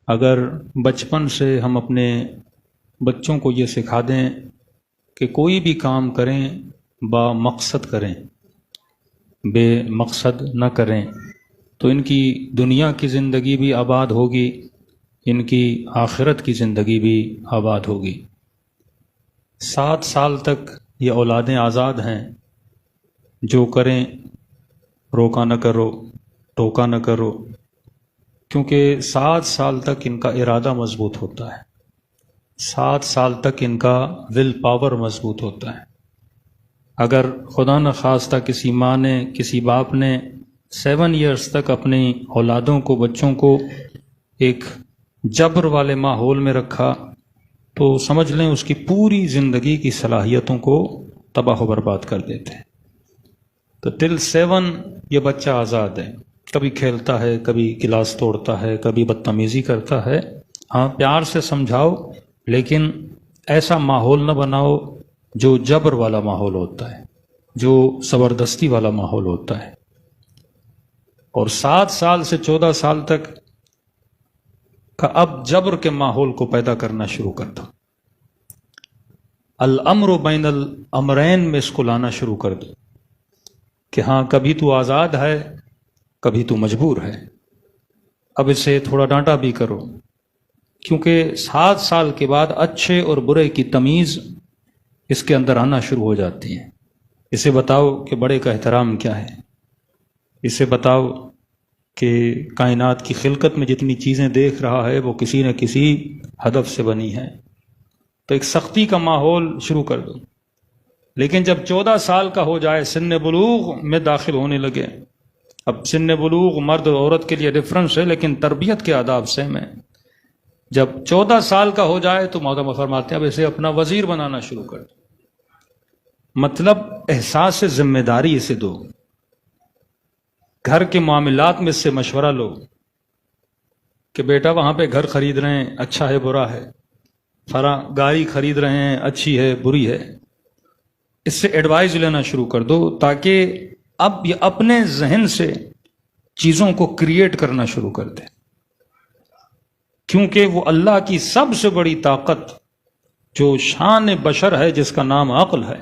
اگر بچپن سے ہم اپنے بچوں کو یہ سکھا دیں کہ کوئی بھی کام کریں با مقصد کریں، بے مقصد نہ کریں، تو ان کی دنیا کی زندگی بھی آباد ہوگی، ان کی آخرت کی زندگی بھی آباد ہوگی۔ 7 سال تک یہ اولادیں آزاد ہیں، جو کریں روکا نہ کرو، ٹوکا نہ کرو، کیونکہ 7 سال تک ان کا ارادہ مضبوط ہوتا ہے، 7 سال تک ان کا ول پاور مضبوط ہوتا ہے۔ اگر خدا نخواستہ کسی ماں نے، کسی باپ نے 7 ایئرس تک اپنی اولادوں کو، بچوں کو ایک جبر والے ماحول میں رکھا تو سمجھ لیں اس کی پوری زندگی کی صلاحیتوں کو تباہ و برباد کر دیتے ہیں۔ تو ٹل 7 یہ بچہ آزاد ہے، کبھی کھیلتا ہے، کبھی گلاس توڑتا ہے، کبھی بدتمیزی کرتا ہے، ہاں پیار سے سمجھاؤ، لیکن ایسا ماحول نہ بناؤ جو جبر والا ماحول ہوتا ہے، جو زبردستی والا ماحول ہوتا ہے۔ اور 7 سال سے 14 سال تک کا اب جبر کے ماحول کو پیدا کرنا شروع کر دو، الامر بین الامرین میں اس کو لانا شروع کر دو کہ ہاں کبھی تو آزاد ہے، کبھی تو مجبور ہے، اب اسے تھوڑا ڈانٹا بھی کرو، کیونکہ 7 سال کے بعد اچھے اور برے کی تمیز اس کے اندر آنا شروع ہو جاتی ہے۔ اسے بتاؤ کہ بڑے کا احترام کیا ہے، اسے بتاؤ کہ کائنات کی خلقت میں جتنی چیزیں دیکھ رہا ہے وہ کسی نہ کسی ہدف سے بنی ہیں۔ تو ایک سختی کا ماحول شروع کر دو، لیکن جب 14 سال کا ہو جائے، سن بلوغ میں داخل ہونے لگے، اب سن بلوغ مرد اور عورت کے لیے ڈفرنس ہے، لیکن تربیت کے آداب سیم ہیں۔ جب 14 سال کا ہو جائے تو مولانا فرماتے ہیں اب اسے اپنا وزیر بنانا شروع کر دو، مطلب احساس ذمہ داری اسے دو، گھر کے معاملات میں اس سے مشورہ لو کہ بیٹا وہاں پہ گھر خرید رہے ہیں، اچھا ہے برا ہے، گاڑی خرید رہے ہیں، اچھی ہے بری ہے، اس سے ایڈوائز لینا شروع کر دو، تاکہ اب یہ اپنے ذہن سے چیزوں کو کریٹ کرنا شروع کر دے، کیونکہ وہ اللہ کی سب سے بڑی طاقت جو شان بشر ہے، جس کا نام عقل ہے،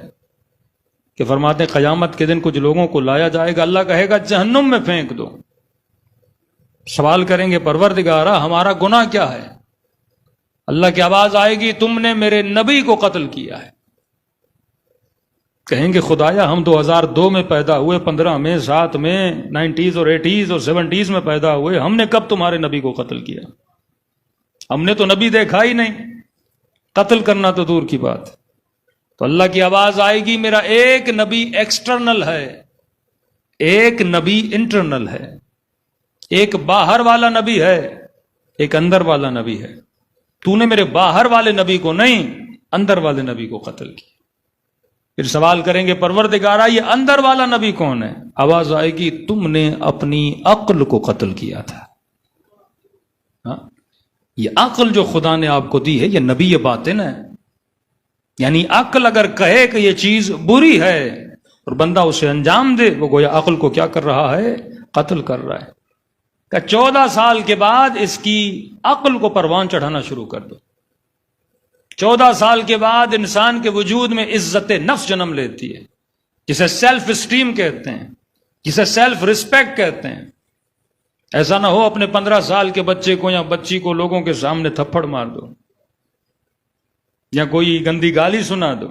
کہ فرماتے ہیں قیامت کے دن کچھ لوگوں کو لایا جائے گا، اللہ کہے گا جہنم میں پھینک دو، سوال کریں گے پروردگارا ہمارا گناہ کیا ہے؟ اللہ کی آواز آئے گی تم نے میرے نبی کو قتل کیا ہے۔ کہیں گے خدایا ہم 2002 میں پیدا ہوئے، 15 میں، 7 میں، 90s اور 80s اور 70s میں پیدا ہوئے، ہم نے کب تمہارے نبی کو قتل کیا؟ ہم نے تو نبی دیکھا ہی نہیں، قتل کرنا تو دور کی بات۔ تو اللہ کی آواز آئے گی میرا ایک نبی ایکسٹرنل ہے، ایک نبی انٹرنل ہے، ایک باہر والا نبی ہے، ایک اندر والا نبی ہے، تو نے میرے باہر والے نبی کو نہیں، اندر والے نبی کو قتل کیا۔ پھر سوال کریں گے پروردگارا یہ اندر والا نبی کون ہے؟ آواز آئے گی تم نے اپنی عقل کو قتل کیا تھا۔ ہاں؟ یہ عقل جو خدا نے آپ کو دی ہے یہ نبی باطن ہے، یعنی عقل اگر کہے کہ یہ چیز بری ہے اور بندہ اسے انجام دے، وہ گویا عقل کو کیا کر رہا ہے؟ قتل کر رہا ہے۔ کہ 14 سال کے بعد اس کی عقل کو پروان چڑھانا شروع کر دو۔ 14 سال کے بعد انسان کے وجود میں عزت نفس جنم لیتی ہے، جسے سیلف اسٹیم کہتے ہیں، جسے سیلف ریسپیکٹ کہتے ہیں۔ ایسا نہ ہو اپنے 15 سال کے بچے کو یا بچی کو لوگوں کے سامنے تھپڑ مار دو، یا کوئی گندی گالی سنا دو،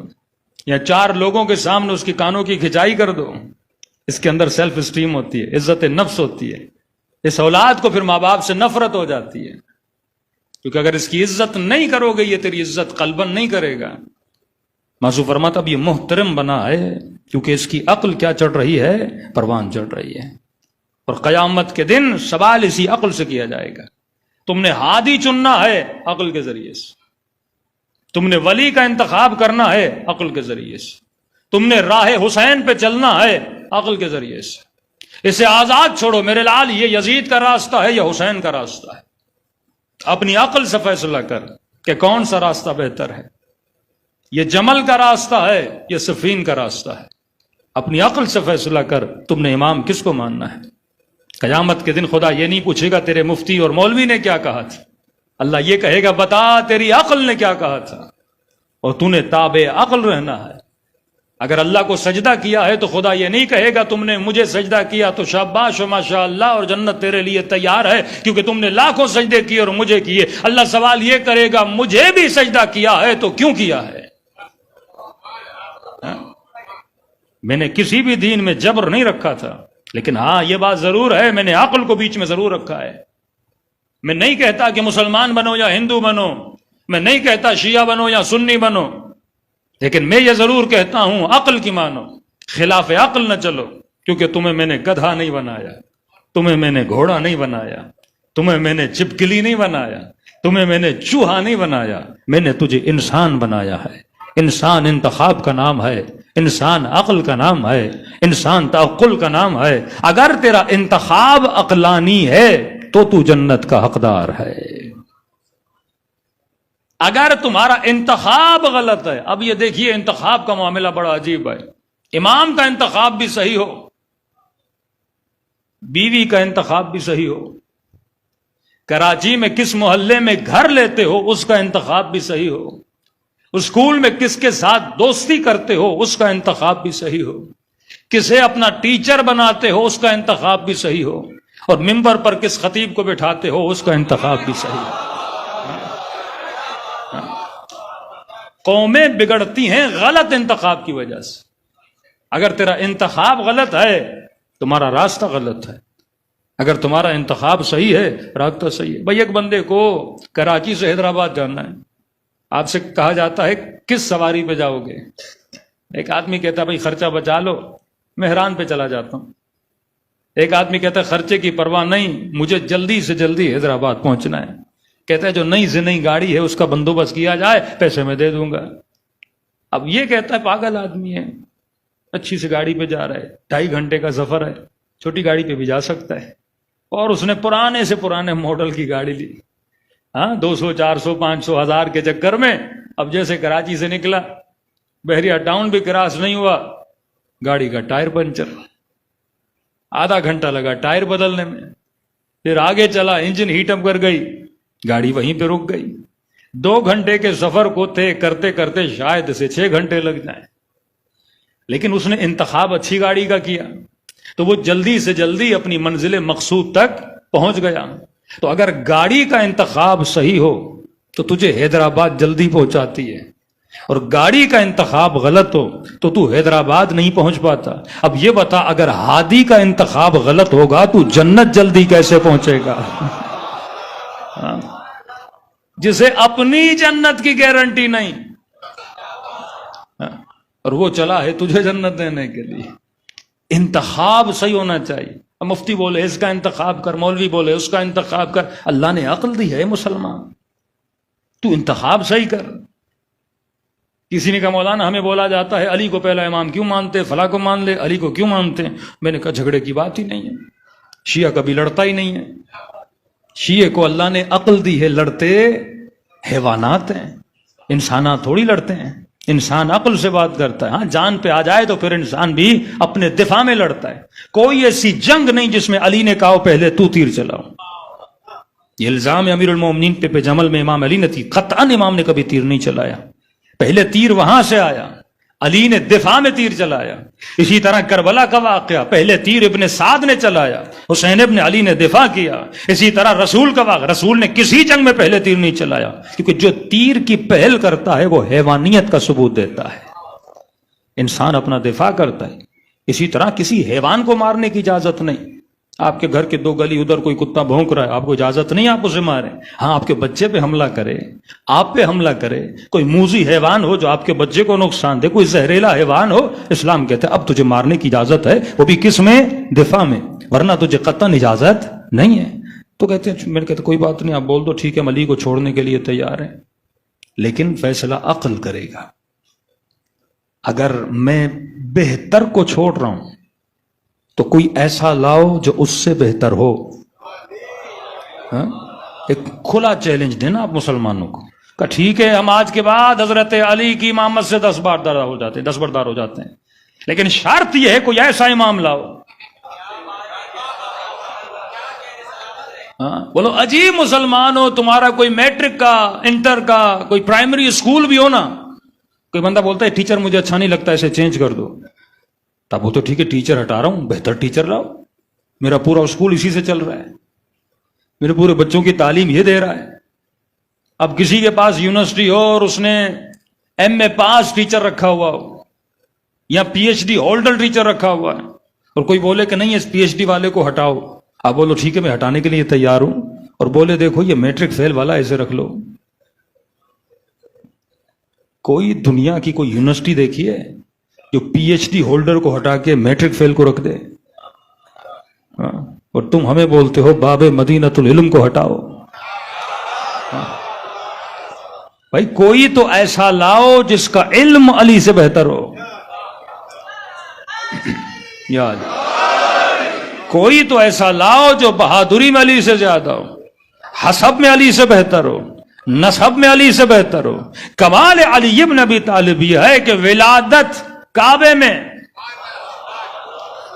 یا 4 لوگوں کے سامنے اس کی کانوں کی کھچائی کر دو۔ اس کے اندر سیلف اسٹیم ہوتی ہے، عزت نفس ہوتی ہے۔ اس اولاد کو پھر ماں باپ سے نفرت ہو جاتی ہے، کیونکہ اگر اس کی عزت نہیں کرو گے یہ تیری عزت قلباً نہیں کرے گا۔ معصوم فرماتا اب یہ محترم بنا ہے کیونکہ اس کی عقل کیا چڑھ رہی ہے؟ پروان چڑھ رہی ہے۔ اور قیامت کے دن سوال اسی عقل سے کیا جائے گا۔ تم نے ہادی چننا ہے عقل کے ذریعے سے، تم نے ولی کا انتخاب کرنا ہے عقل کے ذریعے سے، تم نے راہ حسین پہ چلنا ہے عقل کے ذریعے سے۔ اسے آزاد چھوڑو میرے لال، یہ یزید کا راستہ ہے یا حسین کا راستہ ہے؟ اپنی عقل سے فیصلہ کر کہ کون سا راستہ بہتر ہے، یہ جمل کا راستہ ہے یا صفین کا راستہ ہے؟ اپنی عقل سے فیصلہ کر تم نے امام کس کو ماننا ہے۔ قیامت کے دن خدا یہ نہیں پوچھے گا تیرے مفتی اور مولوی نے کیا کہا تھا، اللہ یہ کہے گا بتا تیری عقل نے کیا کہا تھا، اور تو نے تابع عقل رہنا ہے۔ اگر اللہ کو سجدہ کیا ہے تو خدا یہ نہیں کہے گا تم نے مجھے سجدہ کیا تو شاباش و ماشاء اللہ اور جنت تیرے لیے تیار ہے کیونکہ تم نے لاکھوں سجدے کیے اور مجھے کیے۔ اللہ سوال یہ کرے گا مجھے بھی سجدہ کیا ہے تو کیوں کیا ہے؟ میں نے کسی بھی دین میں جبر نہیں رکھا تھا، لیکن ہاں یہ بات ضرور ہے میں نے عقل کو بیچ میں ضرور رکھا ہے۔ میں نہیں کہتا کہ مسلمان بنو یا ہندو بنو، میں نہیں کہتا شیعہ بنو یا سنی بنو، لیکن میں یہ ضرور کہتا ہوں عقل کی مانو، خلاف عقل نہ چلو، کیونکہ تمہیں میں نے گدھا نہیں بنایا، تمہیں میں نے گھوڑا نہیں بنایا، تمہیں میں نے چپکلی نہیں بنایا، تمہیں میں نے چوہا نہیں بنایا، میں نے تجھے انسان بنایا ہے۔ انسان انتخاب کا نام ہے، انسان عقل کا نام ہے، انسان تعقل کا نام ہے۔ اگر تیرا انتخاب عقلانی ہے تو تو جنت کا حقدار ہے۔ اگر تمہارا انتخاب غلط ہے، اب یہ دیکھیے انتخاب کا معاملہ بڑا عجیب ہے۔ امام کا انتخاب بھی صحیح ہو، بیوی کا انتخاب بھی صحیح ہو، کراچی میں کس محلے میں گھر لیتے ہو اس کا انتخاب بھی صحیح ہو، اسکول میں کس کے ساتھ دوستی کرتے ہو اس کا انتخاب بھی صحیح ہو، کسے اپنا ٹیچر بناتے ہو اس کا انتخاب بھی صحیح ہو، اور ممبر پر کس خطیب کو بٹھاتے ہو اس کا انتخاب بھی صحیح ہو۔ قومیں بگڑتی ہیں غلط انتخاب کی وجہ سے۔ اگر تیرا انتخاب غلط ہے تمہارا راستہ غلط ہے، اگر تمہارا انتخاب صحیح ہے راستہ صحیح ہے۔ بھائی ایک بندے کو کراچی سے حیدرآباد جانا ہے، آپ سے کہا جاتا ہے کس سواری پہ جاؤ گے؟ ایک آدمی کہتا ہے بھائی خرچہ بچا لو مہران پہ چلا جاتا ہوں، ایک آدمی کہتا ہے خرچے کی پرواہ نہیں مجھے جلدی سے جلدی حیدرآباد پہنچنا ہے، کہتا ہے جو نئی سے نئی گاڑی ہے اس کا بندوبست کیا جائے پیسے میں دے دوں گا۔ اب یہ کہتا ہے پاگل آدمی ہے، اچھی سی گاڑی پہ جا رہا ہے، 2.5 گھنٹے کا سفر ہے، چھوٹی گاڑی پہ بھی جا سکتا ہے، اور اس نے پرانے سے پرانے ماڈل کی گاڑی لی، 200 400 500 1000 کے چکر میں۔ اب جیسے کراچی سے نکلا بحریہ ٹاؤن بھی کراس نہیں ہوا، گاڑی کا ٹائر پنچر، آدھا گھنٹہ لگا ٹائر بدلنے میں، پھر آگے چلا انجن ہیٹ اپ کر گئی، گاڑی وہیں پہ رک گئی۔ 2 گھنٹے کے سفر کو طے کرتے کرتے شاید سے 6 گھنٹے لگ جائیں، لیکن اس نے انتخاب اچھی گاڑی کا کیا تو وہ جلدی سے جلدی اپنی منزل مقصود تک پہنچ گیا۔ تو اگر گاڑی کا انتخاب صحیح ہو تو تجھے حیدرآباد جلدی پہنچاتی ہے، اور گاڑی کا انتخاب غلط ہو تو حیدرآباد نہیں پہنچ پاتا۔ اب یہ بتا اگر ہادی کا انتخاب غلط ہوگا تو جنت جلدی کیسے پہنچے گا؟ جسے اپنی جنت کی گارنٹی نہیں، اور وہ چلا ہے تجھے جنت دینے کے لیے۔ انتخاب صحیح ہونا چاہیے۔ مفتی بولے اس کا انتخاب کر، مولوی بولے اس کا انتخاب کر، اللہ نے عقل دی ہے مسلمان، تو انتخاب صحیح کر۔ کسی نے کہا مولانا ہمیں بولا جاتا ہے علی کو پہلا امام کیوں مانتے، فلاں کو مان لے، علی کو کیوں مانتے ہیں؟ میں نے کہا جھگڑے کی بات ہی نہیں ہے، شیعہ کبھی لڑتا ہی نہیں ہے، شیعہ کو اللہ نے عقل دی ہے، لڑتے حیوانات ہیں، انسانات تھوڑی لڑتے ہیں، انسان عقل سے بات کرتا ہے۔ ہاں جان پہ آ جائے تو پھر انسان بھی اپنے دفاع میں لڑتا ہے۔ کوئی ایسی جنگ نہیں جس میں علی نے کہا پہلے تو تیر چلاؤ۔ یہ الزام امیر المومنین پہ جمل میں امام علی نے تھی، قطعاً امام نے کبھی تیر نہیں چلایا، پہلے تیر وہاں سے آیا، علی نے دفاع میں تیر چلایا۔ اسی طرح کربلا کا واقعہ، پہلے تیر ابن سعد نے چلایا، حسین ابن علی نے دفاع کیا۔ اسی طرح رسول کا واقعہ، رسول نے کسی جنگ میں پہلے تیر نہیں چلایا، کیونکہ جو تیر کی پہل کرتا ہے وہ حیوانیت کا ثبوت دیتا ہے، انسان اپنا دفاع کرتا ہے۔ اسی طرح کسی حیوان کو مارنے کی اجازت نہیں۔ آپ کے گھر کے 2 گلی ادھر کوئی کتا بھونک رہا ہے، آپ کو اجازت نہیں آپ اسے ماریں۔ ہاں آپ کے بچے پہ حملہ کرے، آپ پہ حملہ کرے، کوئی موذی حیوان ہو جو آپ کے بچے کو نقصان دے، کوئی زہریلا حیوان ہو، اسلام کہتا ہے اب تجھے مارنے کی اجازت ہے، وہ بھی کس میں؟ دفاع میں، ورنہ تجھے قطعاً اجازت نہیں ہے۔ تو کہتے ہیں، میں کہتا کوئی بات نہیں، آپ بول دو ٹھیک ہے، علی کو چھوڑنے کے لیے تیار ہیں، لیکن فیصلہ عقل کرے گا۔ اگر میں بہتر کو چھوڑ رہا ہوں تو کوئی ایسا لاؤ جو اس سے بہتر ہو۔ ایک کھلا چیلنج دینا آپ مسلمانوں کو کہ ٹھیک ہے ہم آج کے بعد حضرت علی کی امامت سے 10 بردار ہو جاتے ہیں، لیکن شرط یہ ہے کوئی ایسا امام لاؤ ہاں بولو عجیب مسلمان ہو، تمہارا کوئی میٹرک کا، انٹر کا، کوئی پرائمری اسکول بھی ہو نا، کوئی بندہ بولتا ہے ٹیچر مجھے اچھا نہیں لگتا، اسے چینج کر دو، تب وہ تو ٹھیک ہے ٹیچر ہٹا رہا ہوں، بہتر ٹیچر لاؤ، میرا پورا اسکول اسی سے چل رہا ہے، میرے پورے بچوں کی تعلیم یہ دے رہا ہے۔ اب کسی کے پاس یونیورسٹی ہو اور اس نے ایم اے پاس ٹیچر رکھا ہوا ہو یا P H D holder teacher رکھا ہوا ہے، اور کوئی بولے کہ نہیں اس پی ایچ ڈی والے کو ہٹاؤ، آپ بولو ٹھیک ہے میں ہٹانے کے لیے تیار ہوں، اور بولے دیکھو یہ میٹرک فیل والا ایسے رکھ لو۔ کوئی دنیا کی کوئی یونیورسٹی دیکھی ہے جو پی ایچ ڈی ہولڈر کو ہٹا کے میٹرک فیل کو رکھ دے؟ اور تم ہمیں بولتے ہو باب مدینۃ العلم کو ہٹاؤ۔ بھائی کوئی تو ایسا لاؤ جس کا علم علی سے بہتر ہو، یاد کوئی تو ایسا لاؤ جو بہادری میں علی سے زیادہ ہو، حسب میں علی سے بہتر ہو، نسب میں علی سے بہتر ہو۔ کمال علی ابن ابی طالب یہ ہے کہ ولادت کعبے میں،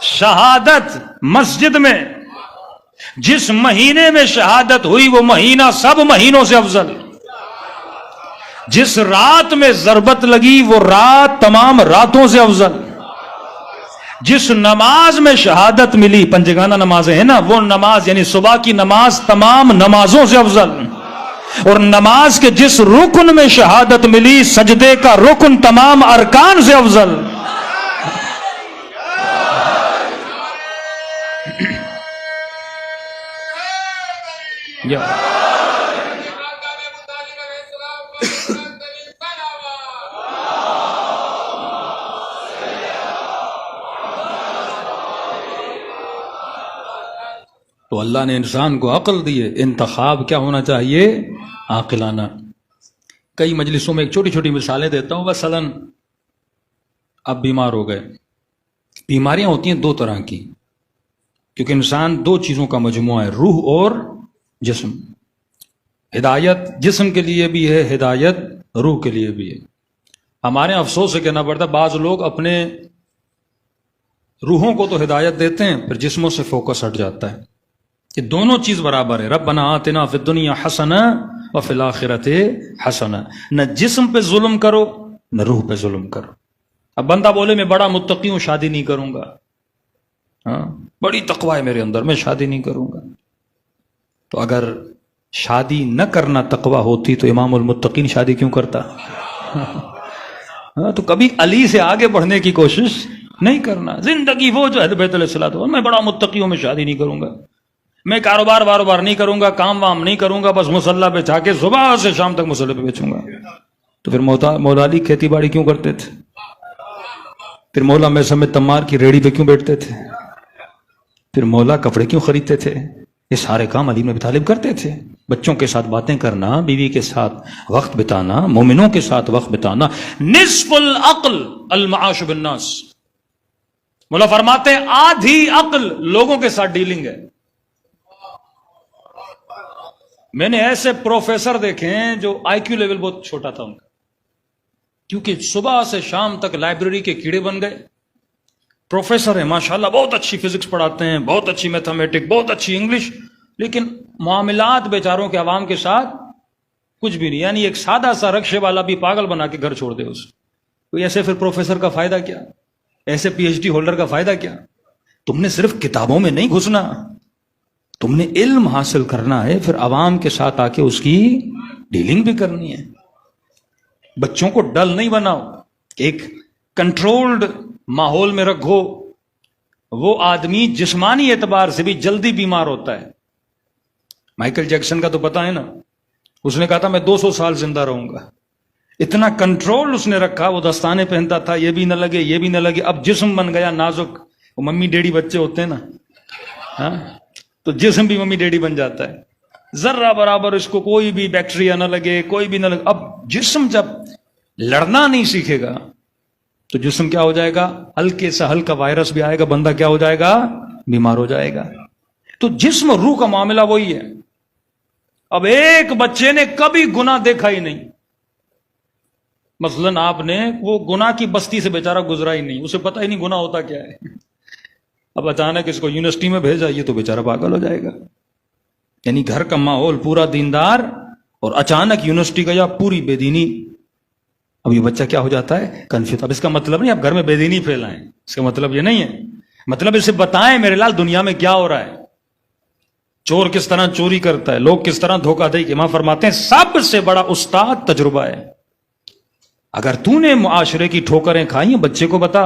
شہادت مسجد میں، جس مہینے میں شہادت ہوئی وہ مہینہ سب مہینوں سے افضل، جس رات میں ضربت لگی وہ رات تمام راتوں سے افضل، جس نماز میں شہادت ملی، پنجگانہ نمازیں ہیں نا، وہ نماز یعنی صبح کی نماز تمام نمازوں سے افضل، اور نماز کے جس رکن میں شہادت ملی سجدے کا رکن تمام ارکان سے افضل۔ تو اللہ نے انسان کو عقل دی ہے، انتخاب کیا ہونا چاہیے؟ عاقلانہ۔ کئی مجلسوں میں ایک چھوٹی چھوٹی مثالیں دیتا ہوں، مثلاً اب بیمار ہو گئے، بیماریاں ہوتی ہیں دو طرح کی، کیونکہ انسان دو چیزوں کا مجموعہ ہے، روح اور جسم۔ ہدایت جسم کے لیے بھی ہے، ہدایت روح کے لیے بھی ہے۔ ہمارے افسوس سے کہنا پڑتا ہے بعض لوگ اپنے روحوں کو تو ہدایت دیتے ہیں، پھر جسموں سے فوکس ہٹ جاتا ہے۔ یہ دونوں چیز برابر ہے، ربنا آتنا فی الدنیا حسنہ وفی الآخرۃ حسنہ۔ نہ جسم پہ ظلم کرو نہ روح پہ ظلم کرو۔ اب بندہ بولے میں بڑا متقی ہوں شادی نہیں کروں گا، ہاں بڑی تقوی ہے میرے اندر میں شادی نہیں کروں گا، تو اگر شادی نہ کرنا تقوی ہوتی تو امام المتقین شادی کیوں کرتا؟ تو کبھی علی سے آگے بڑھنے کی کوشش نہیں کرنا۔ زندگی وہ جو ہے بیت الصلاۃ، میں بڑا متقی ہوں میں شادی نہیں کروں گا، میں کاروبار نہیں کروں گا، کام وام نہیں کروں گا، بس مصلی پہ جا کے صبح سے شام تک مصلی پہ بیچوں گا۔ تو پھر مولا علی کھیتی باڑی کیوں کرتے تھے؟ پھر مولا میثم تمار کی ریڑھی پہ کیوں بیٹھتے تھے؟ پھر مولا کپڑے کیوں خریدتے تھے؟ یہ سارے کام علی بن ابی طالب کرتے تھے۔ بچوں کے ساتھ باتیں کرنا، بیوی کے ساتھ وقت بتانا، مومنوں کے ساتھ وقت بتانا۔ نصف العقل المعاش بالناس، مولا فرماتے ہیں آدھی عقل لوگوں کے ساتھ ڈیلنگ ہے۔ میں نے ایسے پروفیسر دیکھے ہیں جو آئی کیو لیول بہت چھوٹا تھا ان کا، کیونکہ صبح سے شام تک لائبریری کے کیڑے بن گئے، پروفیسر ہیں ماشاءاللہ، بہت اچھی فزکس پڑھاتے ہیں، بہت اچھی میتھمیٹک، بہت اچھی انگلش، لیکن معاملات بیچاروں کے عوام کے ساتھ کچھ بھی نہیں۔ یعنی ایک سادہ سا رکشے والا بھی پاگل بنا کے گھر چھوڑ دے اس کو۔ ایسے پھر پروفیسر کا فائدہ کیا؟ ایسے پی ایچ ڈی ہولڈر کا فائدہ کیا؟ تم نے صرف کتابوں میں نہیں گھسنا، تم نے علم حاصل کرنا ہے، پھر عوام کے ساتھ آ کے اس کی ڈیلنگ بھی کرنی ہے۔ بچوں کو ڈل نہیں بناؤ، ایک کنٹرولڈ ماحول میں رکھو۔ وہ آدمی جسمانی اعتبار سے بھی جلدی بیمار ہوتا ہے۔ مائیکل جیکسن کا تو پتا ہے نا، اس نے کہا تھا میں 200 سال زندہ رہوں گا، اتنا کنٹرول اس نے رکھا، وہ دستانے پہنتا تھا، یہ بھی نہ لگے یہ بھی نہ لگے۔ اب جسم بن گیا نازک، وہ ممی ڈیڈی بچے ہوتے ہیں نا، ہاں تو جسم بھی ممی ڈیڈی بن جاتا ہے، ذرہ برابر اس کو کوئی بھی بیکٹیریا نہ لگے، کوئی بھی نہ لگے۔ اب جسم جب لڑنا نہیں سیکھے گا تو جسم کیا ہو جائے گا؟ ہلکے سے ہلکا وائرس بھی آئے گا، بندہ کیا ہو جائے گا؟ بیمار ہو جائے گا۔ تو جسم روح کا معاملہ وہی ہے۔ اب ایک بچے نے کبھی گناہ دیکھا ہی نہیں، مثلاً آپ نے وہ گناہ کی بستی سے بیچارہ گزرا ہی نہیں، اسے پتہ ہی نہیں گناہ ہوتا کیا ہے، اب اچانک اس کو یونیورسٹی میں بھیجا، یہ تو بیچارہ پاگل ہو جائے گا۔ یعنی گھر کا ماحول پورا دیندار اور اچانک یونیورسٹی گیا پوری بے دینی. اب یہ بچہ کیا ہو جاتا ہے؟ کنفیوز. اب اس کا مطلب نہیں آپ گھر میں بے دینی پھیلائیں، اس کا مطلب یہ نہیں ہے. مطلب اسے بتائیں میرے لال دنیا میں کیا ہو رہا ہے، چور کس طرح چوری کرتا ہے، لوگ کس طرح دھوکہ دہی. امام فرماتے ہیں سب سے بڑا استاد تجربہ ہے. اگر تو نے معاشرے کی ٹھوکریں کھائی ہیں بچے کو بتا،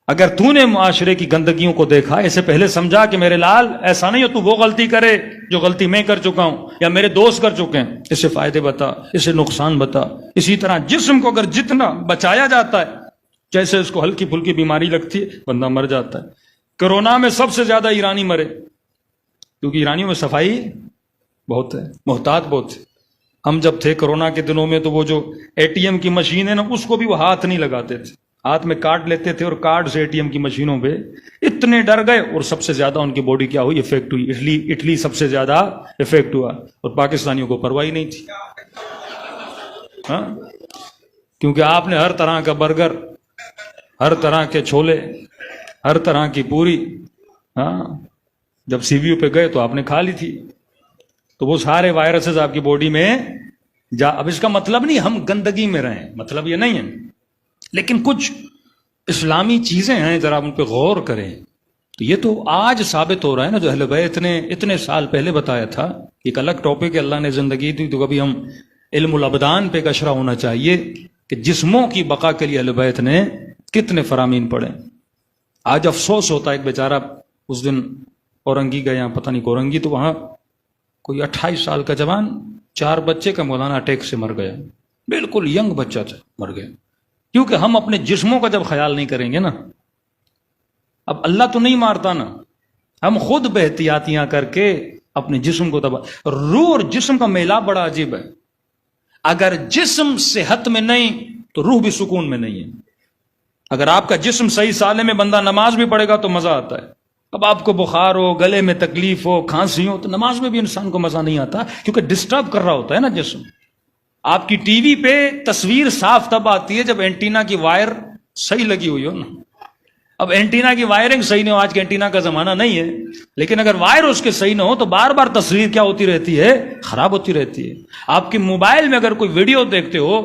اگر تو نے معاشرے کی گندگیوں کو دیکھا اسے پہلے سمجھا کہ میرے لال ایسا نہیں ہو تو وہ غلطی کرے جو غلطی میں کر چکا ہوں یا میرے دوست کر چکے ہیں. اسے فائدے بتا، اسے نقصان بتا. اسی طرح جسم کو اگر جتنا بچایا جاتا ہے، جیسے اس کو ہلکی پھلکی بیماری لگتی ہے بندہ مر جاتا ہے. کرونا میں سب سے زیادہ ایرانی مرے کیونکہ ایرانیوں میں صفائی بہت ہے، محتاط بہت ہے. ہم جب تھے کرونا کے دنوں میں تو وہ جو اے ٹی ایم کی مشین ہے نا اس کو بھی وہ ہاتھ نہیں لگاتے تھے، ہاتھ میں کارڈ لیتے تھے اور کارڈ سے اے ٹی ایم کی مشینوں پہ اتنے ڈر گئے. اور سب سے زیادہ ان کی باڈی کیا ہوئی؟ افیکٹ ہوئی. اٹلی سب سے زیادہ افیکٹ ہوا اور پاکستانیوں کو پرواہ ہی نہیں تھی. ہاں، کیونکہ آپ نے ہر طرح کا برگر، ہر طرح کے چھولے، ہر طرح کی پوری، ہاں جب سی وی یو پہ گئے تو آپ نے کھا لی تھی، تو وہ سارے وائرسز آپ کی باڈی میں جا. اب اس کا مطلب نہیں ہم گندگی میں رہیں، مطلب یہ نہیں ہے، لیکن کچھ اسلامی چیزیں ہیں ذرا ان پہ غور کریں. تو یہ تو آج ثابت ہو رہا ہے نا جو اہل بیت نے اتنے سال پہلے بتایا تھا. ایک الگ ٹاپک ہے، اللہ نے زندگی دی تو کبھی ہم علم الابدان پہ کشرا ہونا چاہیے کہ جسموں کی بقا کے لیے اہل بیت نے کتنے فرامین پڑھے. آج افسوس ہوتا ہے، ایک بیچارہ اس دن اورنگی گیا، پتہ نہیں کورنگی، تو وہاں کوئی 28 سال کا جوان 4 بچے کا مولانا اٹیک سے مر گیا. بالکل ینگ بچہ تھا، مر گیا. کیونکہ ہم اپنے جسموں کا جب خیال نہیں کریں گے نا، اب اللہ تو نہیں مارتا نا، ہم خود بے-احتیاطیاں کر کے اپنے جسم کو تباہ. روح اور جسم کا میلاب بڑا عجیب ہے. اگر جسم صحت میں نہیں تو روح بھی سکون میں نہیں ہے. اگر آپ کا جسم صحیح سالم میں بندہ نماز بھی پڑھے گا تو مزہ آتا ہے. اب آپ کو بخار ہو، گلے میں تکلیف ہو، کھانسی ہو تو نماز میں بھی انسان کو مزہ نہیں آتا کیونکہ ڈسٹرب کر رہا ہوتا ہے نا جسم. آپ کی ٹی وی پہ تصویر صاف تب آتی ہے جب اینٹینا کی وائر صحیح لگی ہوئی ہو نا. اب اینٹینا کی وائرنگ صحیح نہیں ہو، آج کے اینٹینا کا زمانہ نہیں ہے، لیکن اگر وائر اس کے صحیح نہ ہو تو بار بار تصویر کیا ہوتی رہتی ہے؟ خراب ہوتی رہتی ہے. آپ کے موبائل میں اگر کوئی ویڈیو دیکھتے ہو،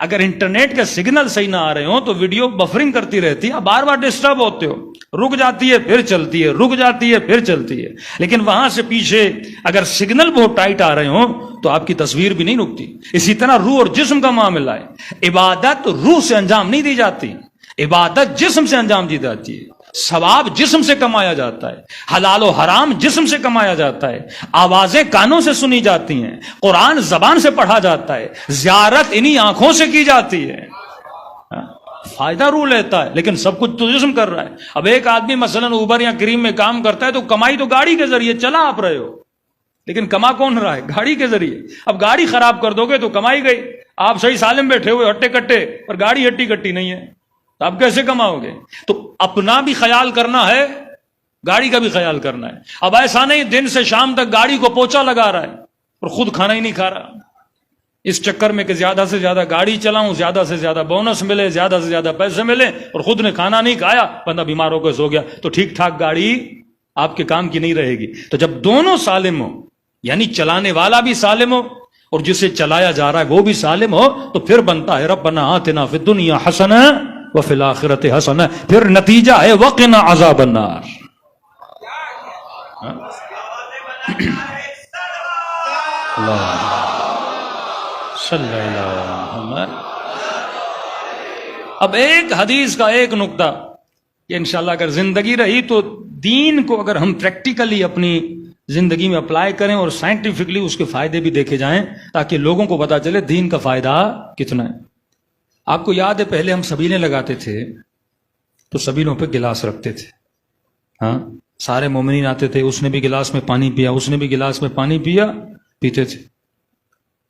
اگر انٹرنیٹ کے سگنل صحیح نہ آ رہے ہوں تو ویڈیو بفرنگ کرتی رہتی ہے، بار بار ڈسٹرب ہوتے ہو، رک جاتی ہے پھر چلتی ہے، رک جاتی ہے پھر چلتی ہے. لیکن وہاں سے پیچھے اگر سگنل بہت ٹائٹ آ رہے ہوں تو آپ کی تصویر بھی نہیں رکتی. اسی طرح روح اور جسم کا معاملہ ہے. عبادت روح سے انجام نہیں دی جاتی، عبادت جسم سے انجام دی جاتی ہے. ثواب جسم سے کمایا جاتا ہے، حلال و حرام جسم سے کمایا جاتا ہے، آوازیں کانوں سے سنی جاتی ہیں، قرآن زبان سے پڑھا جاتا ہے، زیارت انہی آنکھوں سے کی جاتی ہے. فائدہ روح لیتا ہے لیکن سب کچھ تو جسم کر رہا ہے. اب ایک آدمی مثلا اوبر یا کریم میں کام کرتا ہے تو کمائی تو گاڑی کے ذریعے چلا آپ رہے ہو، لیکن کما کون رہا ہے؟ گاڑی کے ذریعے. اب گاڑی خراب کر دو گے تو کمائی گئی. آپ صحیح سالم بیٹھے ہوئے ہٹے کٹے اور گاڑی ہٹی کٹی نہیں ہے تو آپ کیسے کماؤ گے؟ تو اپنا بھی خیال کرنا ہے، گاڑی کا بھی خیال کرنا ہے. اب ایسا نہیں دن سے شام تک گاڑی کو پوچھا لگا رہا ہے اور خود کھانا ہی نہیں کھا رہا، اس چکر میں کہ زیادہ سے زیادہ گاڑی چلاؤں، زیادہ سے زیادہ بونس ملے، زیادہ سے زیادہ پیسے ملے، اور خود نے کھانا نہیں کھایا، بندہ بیمار ہو کے سو گیا، تو ٹھیک ٹھاک گاڑی آپ کے کام کی نہیں رہے گی. تو جب دونوں سالم ہو، یعنی چلانے والا بھی سالم ہو اور جسے چلایا جا رہا ہے وہ بھی سالم ہو، تو پھر بنتا ہے ربنا آتنا فی الدنیا حسنہ وفی الآخرۃ حسنہ. پھر نتیجہ ہے وقنا عذاب النار. صلی اللہ علیہ. اب ایک حدیث کا ایک نقطہ کہ انشاءاللہ اگر زندگی رہی تو دین کو اگر ہم پریکٹیکلی اپنی زندگی میں اپلائی کریں اور سائنٹیفکلی اس کے فائدے بھی دیکھے جائیں تاکہ لوگوں کو پتا چلے دین کا فائدہ کتنا ہے. آپ کو یاد ہے پہلے ہم سبیلیں لگاتے تھے تو سبیلوں پہ گلاس رکھتے تھے، ہاں سارے مومنین آتے تھے، اس نے بھی گلاس میں پانی پیا، اس نے بھی گلاس میں پانی پیا، پیتے تھے.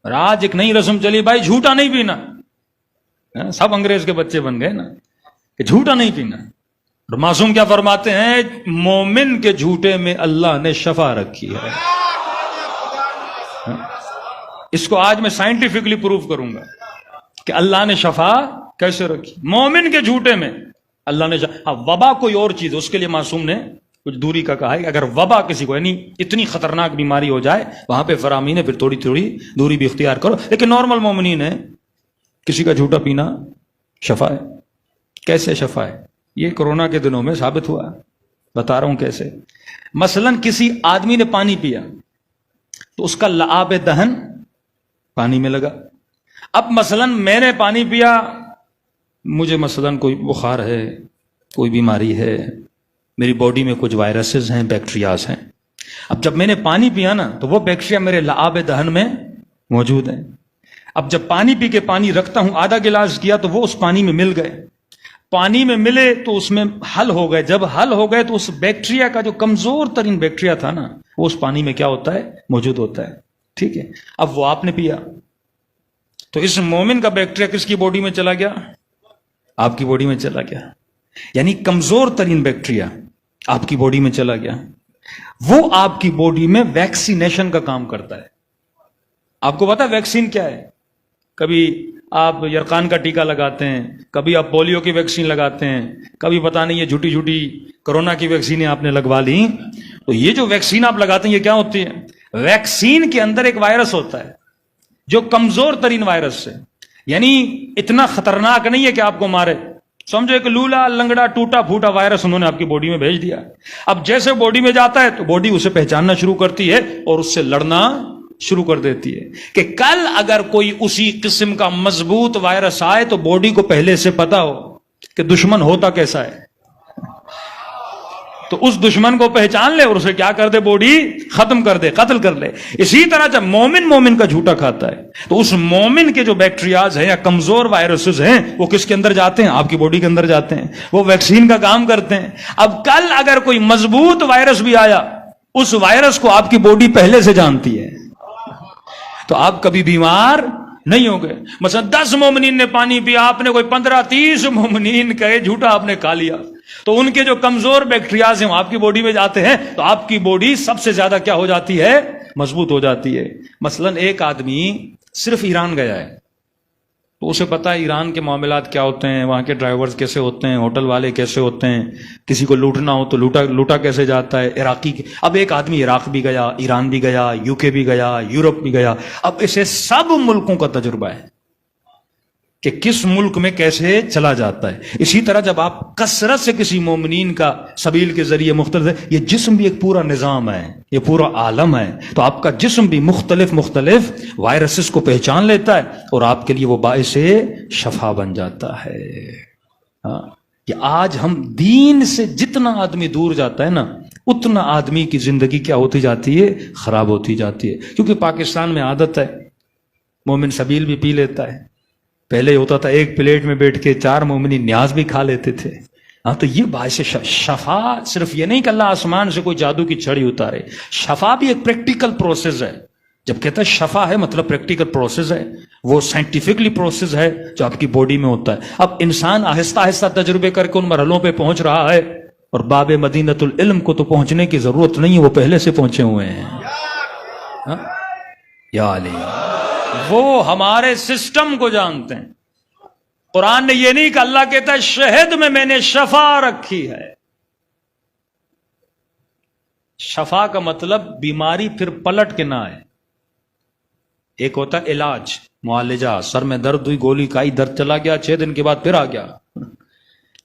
اور آج ایک نئی رسم چلی، بھائی جھوٹا نہیں پینا. سب انگریز کے بچے بن گئے نا کہ جھوٹا نہیں پینا. اور معصوم کیا فرماتے ہیں؟ مومن کے جھوٹے میں اللہ نے شفا رکھی ہے. اس کو آج میں سائنٹیفکلی پروف کروں گا کہ اللہ نے شفا کیسے رکھی. مومن کے جھوٹے میں اللہ نے وبا کوئی اور چیز، اس کے لیے معصوم نے کچھ دوری کا کہا ہے کہ اگر وبا کسی کو یعنی اتنی خطرناک بیماری ہو جائے وہاں پہ فرامین ہے، پھر تھوڑی تھوڑی دوری بھی اختیار کرو. لیکن نارمل مومنین ہے، کسی کا جھوٹا پینا شفا ہے. کیسے شفا ہے؟ یہ کورونا کے دنوں میں ثابت ہوا، بتا رہا ہوں کیسے. مثلا کسی آدمی نے پانی پیا تو اس کا لعاب دہن پانی میں لگا. اب مثلا میں نے پانی پیا، مجھے مثلا کوئی بخار ہے، کوئی بیماری ہے، میری باڈی میں کچھ وائرسز ہیں، بیکٹیریاز ہیں. اب جب میں نے پانی پیا نا تو وہ بیکٹیریا میرے لعاب دہن میں موجود ہیں. اب جب پانی پی کے پانی رکھتا ہوں، آدھا گلاس کیا تو وہ اس پانی میں مل گئے. پانی میں ملے تو اس میں حل ہو گئے. جب حل ہو گئے تو اس بیکٹیریا کا جو کمزور ترین بیکٹیریا تھا نا وہ اس پانی میں کیا ہوتا ہے؟ موجود ہوتا ہے. ٹھیک ہے، اب وہ آپ نے پیا تو اس مومن کا بیکٹیریا کس کی باڈی میں چلا گیا؟ آپ کی باڈی میں چلا گیا. یعنی کمزور ترین بیکٹیریا آپ کی باڈی میں چلا گیا. وہ آپ کی باڈی میں ویکسینیشن کا کام کرتا ہے. آپ کو پتا ویکسین کیا ہے؟ کبھی آپ یرقان کا ٹیکہ لگاتے ہیں، کبھی آپ پولیو کی ویکسین لگاتے ہیں، کبھی پتا نہیں یہ جھوٹی جھوٹی کرونا کی ویکسینیں آپ نے لگوا لی. تو یہ جو ویکسین آپ لگاتے ہیں یہ کیا ہوتی ہے؟ ویکسین کے اندر ایک وائرس ہوتا ہے جو کمزور ترین وائرس ہے، یعنی اتنا خطرناک نہیں ہے کہ آپ کو مارے. سمجھو ایک لولا لنگڑا ٹوٹا پھوٹا وائرس انہوں نے آپ کی باڈی میں بھیج دیا. اب جیسے باڈی میں جاتا ہے تو باڈی اسے پہچاننا شروع کرتی ہے اور اس سے لڑنا شروع کر دیتی ہے کہ کل اگر کوئی اسی قسم کا مضبوط وائرس آئے تو باڈی کو پہلے سے پتا ہو کہ دشمن ہوتا کیسا ہے، تو اس دشمن کو پہچان لے اور اسے کیا کر دے؟ باڈی ختم کر دے، قتل کر لے. اسی طرح جب مومن کا جھوٹا کھاتا ہے تو اس مومن کے جو بیکٹیریاز ہیں یا کمزور وائرسز ہیں وہ کس کے اندر جاتے ہیں؟ آپ کی باڈی کے اندر جاتے ہیں. وہ ویکسین کا کام کرتے ہیں. اب کل اگر کوئی مضبوط وائرس بھی آیا، اس وائرس کو آپ کی باڈی پہلے سے جانتی ہے تو آپ کبھی بیمار نہیں ہو گئے. مثلا 10 مومنین نے پانی پیا، آپ نے کوئی 15-30 مومنین کہے جھوٹا آپ نے کھا لیا تو ان کے جو کمزور بیکٹیریاز ہیں وہ آپ کی باڈی میں جاتے ہیں تو آپ کی باڈی سب سے زیادہ کیا ہو جاتی ہے؟ مضبوط ہو جاتی ہے. مثلا ایک آدمی صرف ایران گیا ہے تو اسے پتا ہے ایران کے معاملات کیا ہوتے ہیں، وہاں کے ڈرائیورز کیسے ہوتے ہیں، ہوٹل والے کیسے ہوتے ہیں، کسی کو لوٹنا ہو تو لوٹا کیسے جاتا ہے، عراقی. اب ایک آدمی عراق بھی گیا، ایران بھی گیا، UK بھی گیا، یورپ بھی گیا. اب اسے سب ملکوں کا تجربہ ہے کہ کس ملک میں کیسے چلا جاتا ہے. اسی طرح جب آپ کثرت سے کسی مومنین کا سبیل کے ذریعے مختلف ہے، یہ جسم بھی ایک پورا نظام ہے، یہ پورا عالم ہے، تو آپ کا جسم بھی مختلف وائرسز کو پہچان لیتا ہے اور آپ کے لیے وہ باعث شفا بن جاتا ہے. ہاں، کہ آج ہم دین سے جتنا آدمی دور جاتا ہے نا اتنا آدمی کی زندگی کیا ہوتی جاتی ہے؟ خراب ہوتی جاتی ہے. کیونکہ پاکستان میں عادت ہے مومن سبیل بھی پی لیتا ہے. پہلے ہوتا تھا ایک پلیٹ میں بیٹھ کے 4 مومنی نیاز بھی کھا لیتے تھے. ہاں، تو یہ باعث شفا صرف یہ نہیں کہ اللہ آسمان سے کوئی جادو کی چھڑی اتارے. شفا بھی ایک پریکٹیکل پروسیس ہے. جب کہتا ہے شفا ہے مطلب پریکٹیکل پروسیس ہے، وہ سائنٹیفکلی پروسیس ہے جو آپ کی باڈی میں ہوتا ہے. اب انسان آہستہ آہستہ تجربے کر کے ان مرحلوں پہ پہنچ رہا ہے اور باب مدینۃ العلم کو تو پہنچنے کی ضرورت نہیں ہے، وہ پہلے سے پہنچے ہوئے ہیں. ہاں؟ یا علی، وہ ہمارے سسٹم کو جانتے ہیں. قرآن نے یہ نہیں کہ اللہ کہتا ہے شہد میں نے شفا رکھی ہے. شفا کا مطلب بیماری پھر پلٹ کے نہ آئے. ایک ہوتا ہے علاج، معالجہ، سر میں درد ہوئی، گولی کھائی، درد چلا گیا، 6 دن کے بعد پھر آ گیا.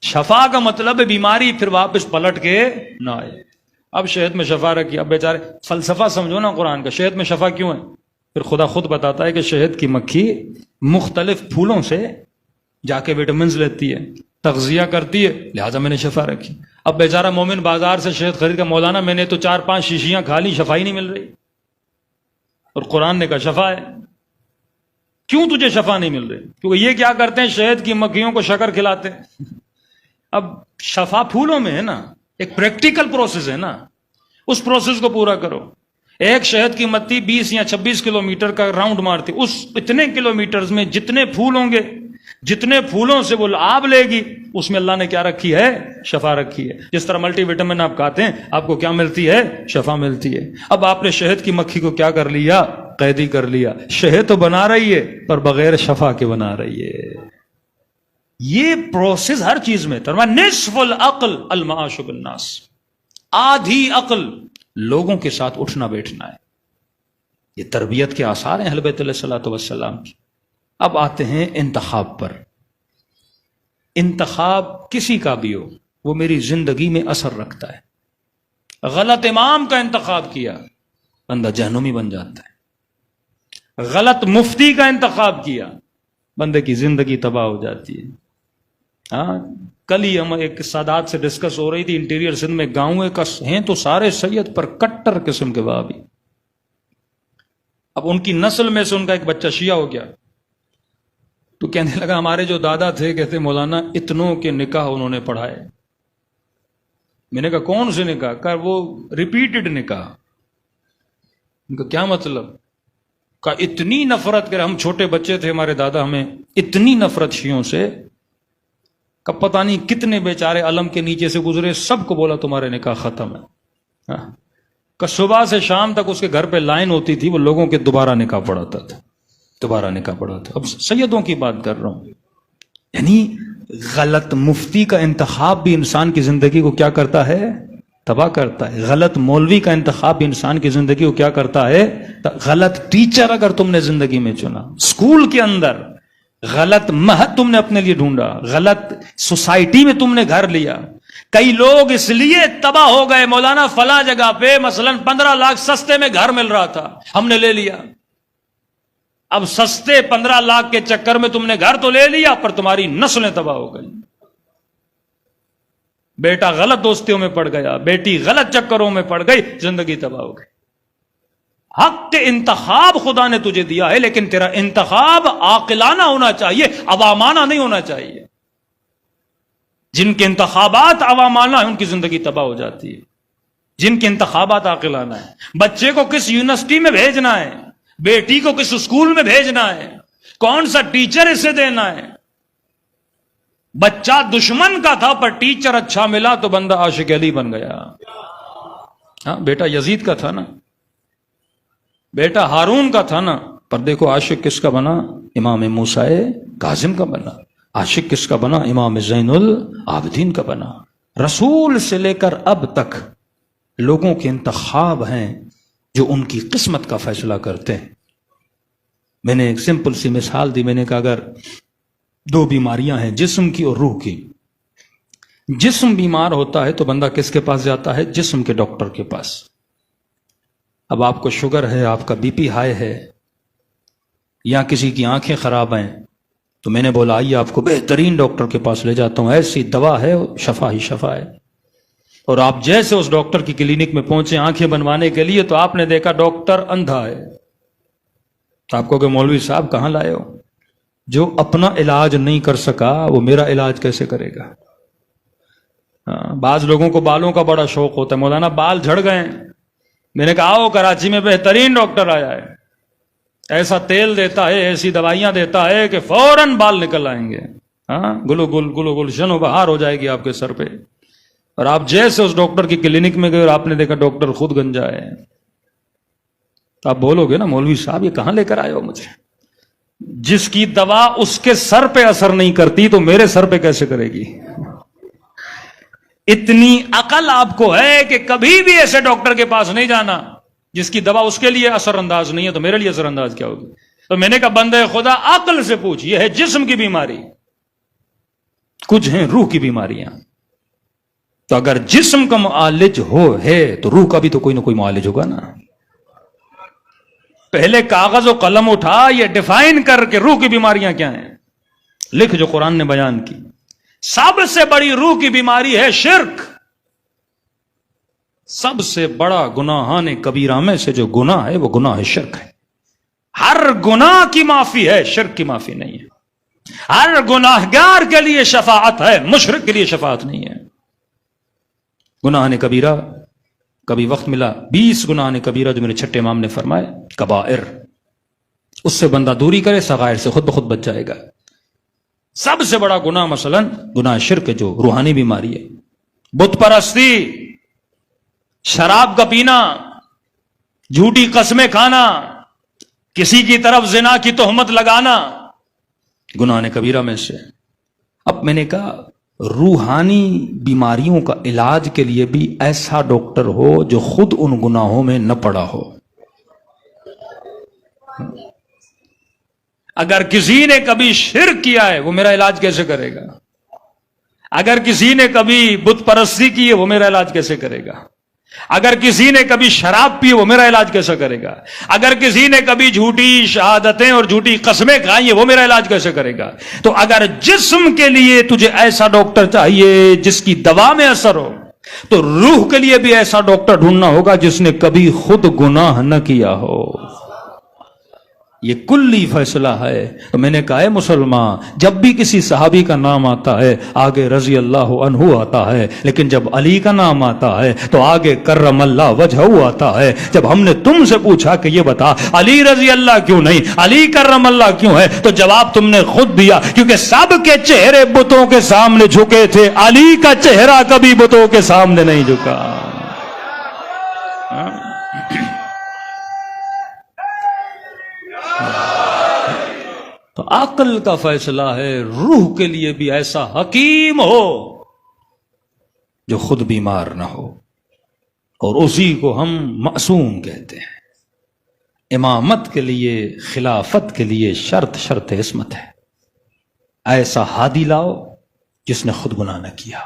شفا کا مطلب ہے بیماری پھر واپس پلٹ کے نہ آئے. اب شہد میں شفا رکھی. اب بیچارے فلسفہ سمجھو نا قرآن کا، شہد میں شفا کیوں ہے؟ پھر خدا خود بتاتا ہے کہ شہد کی مکھی مختلف پھولوں سے جا کے وٹامنز لیتی ہے، تغذیہ کرتی ہے، لہٰذا میں نے شفا رکھی. اب بیچارہ مومن بازار سے شہد خرید کا، مولانا میں نے تو 4-5 شیشیاں کھا لی، شفا ہی نہیں مل رہی. اور قرآن نے کہا شفا ہے. کیوں تجھے شفا نہیں مل رہی؟ کیونکہ یہ کیا کرتے ہیں؟ شہد کی مکھیوں کو شکر کھلاتے ہیں. اب شفا پھولوں میں ہے نا، ایک پریکٹیکل پروسیس ہے نا، اس پروسیس کو پورا کرو. ایک شہد کی متی 20 یا 26 کلومیٹر کا راؤنڈ مارتی. اس اتنے کلومیٹرز میں جتنے پھول ہوں گے، جتنے پھولوں سے وہ آب لے گی، اس میں اللہ نے کیا رکھی ہے؟ شفا رکھی ہے. جس طرح ملٹی وٹامن آپ کھاتے ہیں، آپ کو کیا ملتی ہے؟ شفا ملتی ہے. اب آپ نے شہد کی مکھی کو کیا کر لیا؟ قیدی کر لیا. شہد تو بنا رہی ہے پر بغیر شفا کے بنا رہی ہے. یہ پروسیس ہر چیز میں. نصف العقل المعاش بالناس. آدھی عقل لوگوں کے ساتھ اٹھنا بیٹھنا ہے. یہ تربیت کے آثار ہیں اہل بیت علیہ الصلوۃ والسلام کی. اب آتے ہیں انتخاب پر. انتخاب کسی کا بھی ہو وہ میری زندگی میں اثر رکھتا ہے. غلط امام کا انتخاب کیا بندہ جہنمی بن جاتا ہے. غلط مفتی کا انتخاب کیا بندے کی زندگی تباہ ہو جاتی ہے. ہاں کل ہی ہم ایک سادات سے ڈسکس ہو رہی تھی, انٹیریئر سندھ میں گاؤں ایک ہیں تو سارے سید پر کٹر قسم کے وہابی. اب ان کی نسل میں سے ان کا ایک بچہ شیعہ ہو گیا تو کہنے لگا ہمارے جو دادا تھے کہتے مولانا اتنوں کے نکاح انہوں نے پڑھائے. میں نے کہا کون سے نکاح؟ کہا وہ ریپیٹڈ نکاح. ان کا کیا مطلب؟ کہا اتنی نفرت کر, ہم چھوٹے بچے تھے ہمارے دادا, ہمیں اتنی نفرت شیعوں سے کہ پتہ نہیں کتنے بیچارے علم کے نیچے سے گزرے, سب کو بولا تمہارے نکاح ختم ہے. کہ صبح سے شام تک اس کے گھر پہ لائن ہوتی تھی, وہ لوگوں کے دوبارہ نکاح پڑھاتا تھا, دوبارہ نکاح پڑھاتا. اب سیدوں کی بات کر رہا ہوں. یعنی غلط مفتی کا انتخاب بھی انسان کی زندگی کو کیا کرتا ہے؟ تباہ کرتا ہے. غلط مولوی کا انتخاب بھی انسان کی زندگی کو کیا کرتا ہے؟ غلط ٹیچر اگر تم نے زندگی میں چنا, اسکول کے اندر غلط مہد تم نے اپنے لیے ڈھونڈا, غلط سوسائٹی میں تم نے گھر لیا. کئی لوگ اس لیے تباہ ہو گئے, مولانا فلاں جگہ پہ مثلا 15 لاکھ سستے میں گھر مل رہا تھا, ہم نے لے لیا. اب سستے 15 لاکھ کے چکر میں تم نے گھر تو لے لیا پر تمہاری نسلیں تباہ ہو گئی. بیٹا غلط دوستیوں میں پڑ گیا, بیٹی غلط چکروں میں پڑ گئی, زندگی تباہ ہو گئی. حق انتخاب خدا نے تجھے دیا ہے, لیکن تیرا انتخاب عاقلانہ ہونا چاہیے, عوامانہ نہیں ہونا چاہیے. جن کے انتخابات عوامانہ ہیں ان کی زندگی تباہ ہو جاتی ہے. جن کے انتخابات عاقلانہ ہیں. بچے کو کس یونیورسٹی میں بھیجنا ہے, بیٹی کو کس اسکول میں بھیجنا ہے, کون سا ٹیچر اسے دینا ہے. بچہ دشمن کا تھا پر ٹیچر اچھا ملا تو بندہ عاشق علی بن گیا. ہاں بیٹا یزید کا تھا نا, بیٹا ہارون کا تھا نا, پر دیکھو عاشق کس کا بنا؟ امام موسیٰ کاظم کا بنا. عاشق کس کا بنا؟ امام زین العابدین کا بنا. رسول سے لے کر اب تک لوگوں کے انتخاب ہیں جو ان کی قسمت کا فیصلہ کرتے ہیں. میں نے ایک سمپل سی مثال دی, میں نے کہا اگر 2 بیماریاں ہیں, جسم کی اور روح کی. جسم بیمار ہوتا ہے تو بندہ کس کے پاس جاتا ہے؟ جسم کے ڈاکٹر کے پاس. اب آپ کو شوگر ہے, آپ کا بی پی ہائی ہے, یا کسی کی آنکھیں خراب ہیں, تو میں نے بولا آئیے آپ کو بہترین ڈاکٹر کے پاس لے جاتا ہوں, ایسی دوا ہے, شفا ہی شفا ہے. اور آپ جیسے اس ڈاکٹر کی کلینک میں پہنچے آنکھیں بنوانے کے لیے, تو آپ نے دیکھا ڈاکٹر اندھا ہے. تو آپ کو کہ مولوی صاحب کہاں لائے ہو؟ جو اپنا علاج نہیں کر سکا وہ میرا علاج کیسے کرے گا؟ بعض لوگوں کو بالوں کا بڑا شوق ہوتا ہے, مولانا بال جھڑ گئے. میں نے کہا آؤ کراچی میں بہترین ڈاکٹر آیا ہے, ایسا تیل دیتا ہے, ایسی دوائیاں دیتا ہے کہ فوراً بال نکل آئیں گے. ہاں گلو گل شن و بہار ہو جائے گی آپ کے سر پہ. اور آپ جیسے اس ڈاکٹر کی کلینک میں گئے اور آپ نے دیکھا ڈاکٹر خود گنجا ہے, تو آپ بولو گے نا مولوی صاحب یہ کہاں لے کر آئے ہو مجھے؟ جس کی دوا اس کے سر پہ اثر نہیں کرتی تو میرے سر پہ کیسے کرے گی؟ اتنی عقل آپ کو ہے کہ کبھی بھی ایسے ڈاکٹر کے پاس نہیں جانا جس کی دوا اس کے لیے اثر انداز نہیں ہے, تو میرے لیے اثر انداز کیا ہوگی؟ تو میں نے کہا بندے خدا عقل سے پوچھ, یہ ہے جسم کی بیماری, کچھ ہیں روح کی بیماریاں. تو اگر جسم کا معالج ہے تو روح کا بھی تو کوئی نہ کوئی معالج ہوگا نا. پہلے کاغذ و قلم اٹھا, یہ ڈیفائن کر کے روح کی بیماریاں کیا ہیں, لکھ جو قرآن نے بیان کی. سب سے بڑی روح کی بیماری ہے شرک. سب سے بڑا گناہان کبیرہ میں سے جو گناہ ہے وہ گناہ شرک ہے. ہر گناہ کی معافی ہے, شرک کی معافی نہیں ہے. ہر گناہگار کے لیے شفاعت ہے, مشرک کے لیے شفاعت نہیں ہے. گناہان کبیرہ, کبھی وقت ملا 20 گناہان کبیرہ جو میرے چھٹے امام نے فرمائے کبائر, اس سے بندہ دوری کرے, صغائر سے خود بخود بچ جائے گا. سب سے بڑا گناہ مثلا گناہ شرک ہے جو روحانی بیماری ہے. بت پرستی, شراب کا پینا, جھوٹی قسمیں کھانا, کسی کی طرف زنا کی تہمت لگانا, گناہ کبیرہ میں سے. اب میں نے کہا روحانی بیماریوں کا علاج کے لیے بھی ایسا ڈاکٹر ہو جو خود ان گناہوں میں نہ پڑا ہو. اگر کسی نے کبھی شرک کیا ہے وہ میرا علاج کیسے کرے گا؟ اگر کسی نے کبھی بت پرستی کی ہے وہ میرا علاج کیسے کرے گا؟ اگر کسی نے کبھی شراب پی وہ میرا علاج کیسے کرے گا؟ اگر کسی نے کبھی جھوٹی شہادتیں اور جھوٹی قسمیں کھائی ہیں وہ میرا علاج کیسے کرے گا؟ تو اگر جسم کے لیے تجھے ایسا ڈاکٹر چاہیے جس کی دوا میں اثر ہو، تو روح کے لیے بھی ایسا ڈاکٹر ڈھونڈنا ہوگا جس نے کبھی خود گناہ نہ کیا ہو. یہ کلی فیصلہ ہے. تو میں نے کہا ہے مسلمان، جب بھی کسی صحابی کا نام آتا ہے آگے رضی اللہ عنہ آتا ہے، لیکن جب علی کا نام آتا ہے تو آگے کرم اللہ وجہہ آتا ہے. جب ہم نے تم سے پوچھا کہ یہ بتا علی رضی اللہ کیوں نہیں، علی کرم اللہ کیوں ہے، تو جواب تم نے خود دیا، کیونکہ سب کے چہرے بتوں کے سامنے جھکے تھے، علی کا چہرہ کبھی بتوں کے سامنے نہیں جھکا. تو عقل کا فیصلہ ہے روح کے لیے بھی ایسا حکیم ہو جو خود بیمار نہ ہو، اور اسی کو ہم معصوم کہتے ہیں. امامت کے لیے، خلافت کے لیے شرط عصمت ہے. ایسا ہادی لاؤ جس نے خود گناہ نہ کیا.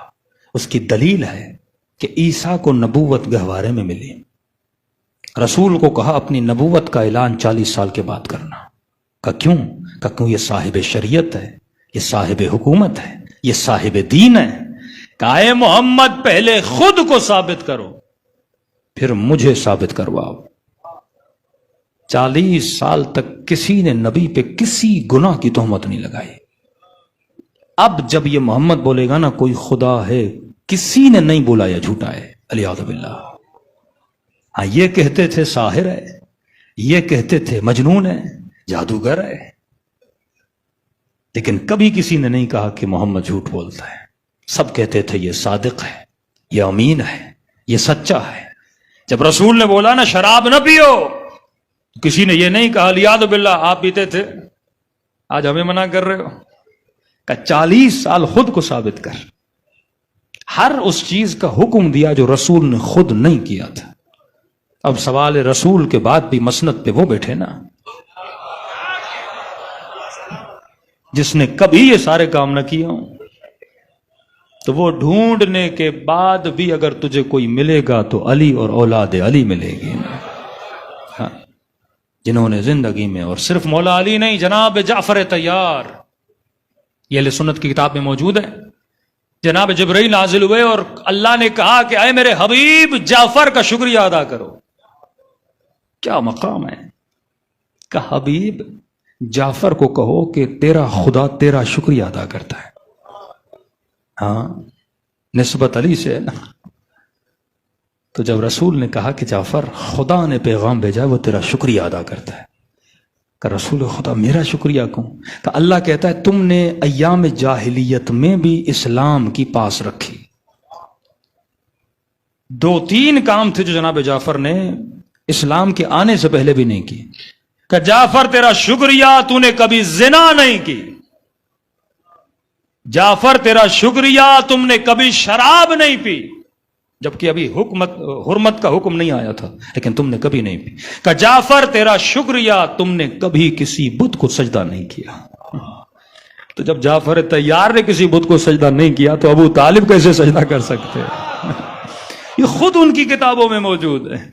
اس کی دلیل ہے کہ عیسیٰ کو نبوت گہوارے میں ملی. رسول کو کہا اپنی نبوت کا اعلان 40 سال کے بعد کرنا. کہ کیوں یہ صاحب شریعت ہے، یہ صاحب حکومت ہے، یہ صاحب دین ہے. کہا اے محمد پہلے خود کو ثابت کرو پھر مجھے ثابت کرواؤ. 40 سال تک کسی نے نبی پہ کسی گناہ کی تہمت نہیں لگائی. اب جب یہ محمد بولے گا نا کوئی خدا ہے، کسی نے نہیں بولا یہ جھوٹا ہے، الیاذ باللہ. ہاں یہ کہتے تھے ساحر ہے، یہ کہتے تھے مجنون ہے، جادوگر ہے، لیکن کبھی کسی نے نہیں کہا کہ محمد جھوٹ بولتا ہے. سب کہتے تھے یہ صادق ہے، یہ امین ہے، یہ سچا ہے. جب رسول نے بولا نا شراب نہ پیو، کسی نے یہ نہیں کہا الیاذ باللہ آپ پیتے تھے، آج ہمیں منع کر رہے ہو. کہ 40 سال خود کو ثابت کر. ہر اس چیز کا حکم دیا جو رسول نے خود نہیں کیا تھا. اب سوال رسول کے بعد بھی مسند پہ وہ بیٹھے نا جس نے کبھی یہ سارے کام نہ کیا ہوں. تو وہ ڈھونڈنے کے بعد بھی اگر تجھے کوئی ملے گا تو علی اور اولاد علی ملے گی. ہاں، جنہوں نے زندگی میں، اور صرف مولا علی نہیں، جناب جعفر طیار، یہ اہل سنت کی کتاب میں موجود ہے. جناب جبرائیل نازل ہوئے اور اللہ نے کہا کہ اے میرے حبیب جعفر کا شکریہ ادا کرو. کیا مقام ہے کہ حبیب جعفر کو کہو کہ تیرا خدا تیرا شکریہ ادا کرتا ہے. ہاں، نسبت علی سے ہے نا. تو جب رسول نے کہا کہ جعفر خدا نے پیغام بھیجا وہ تیرا شکریہ ادا کرتا ہے، کہ رسول خدا میرا شکریہ کیوں؟ کہ اللہ کہتا ہے تم نے ایام جاہلیت میں بھی اسلام کی پاس رکھی. 2-3 کام تھے جو جناب جعفر نے اسلام کے آنے سے پہلے بھی نہیں کی. کہ جعفر تیرا شکریہ تو نے کبھی زنا نہیں کی، جعفر تیرا شکریہ تم نے کبھی شراب نہیں پی، جبکہ ابھی حرمت کا حکم نہیں آیا تھا لیکن تم نے کبھی نہیں پی. کہ جعفر تیرا شکریہ تم نے کبھی کسی بت کو سجدہ نہیں کیا. تو جب جعفر طیار نے کسی بت کو سجدہ نہیں کیا تو ابو طالب کیسے سجدہ کر سکتے؟ یہ خود ان کی کتابوں میں موجود ہے.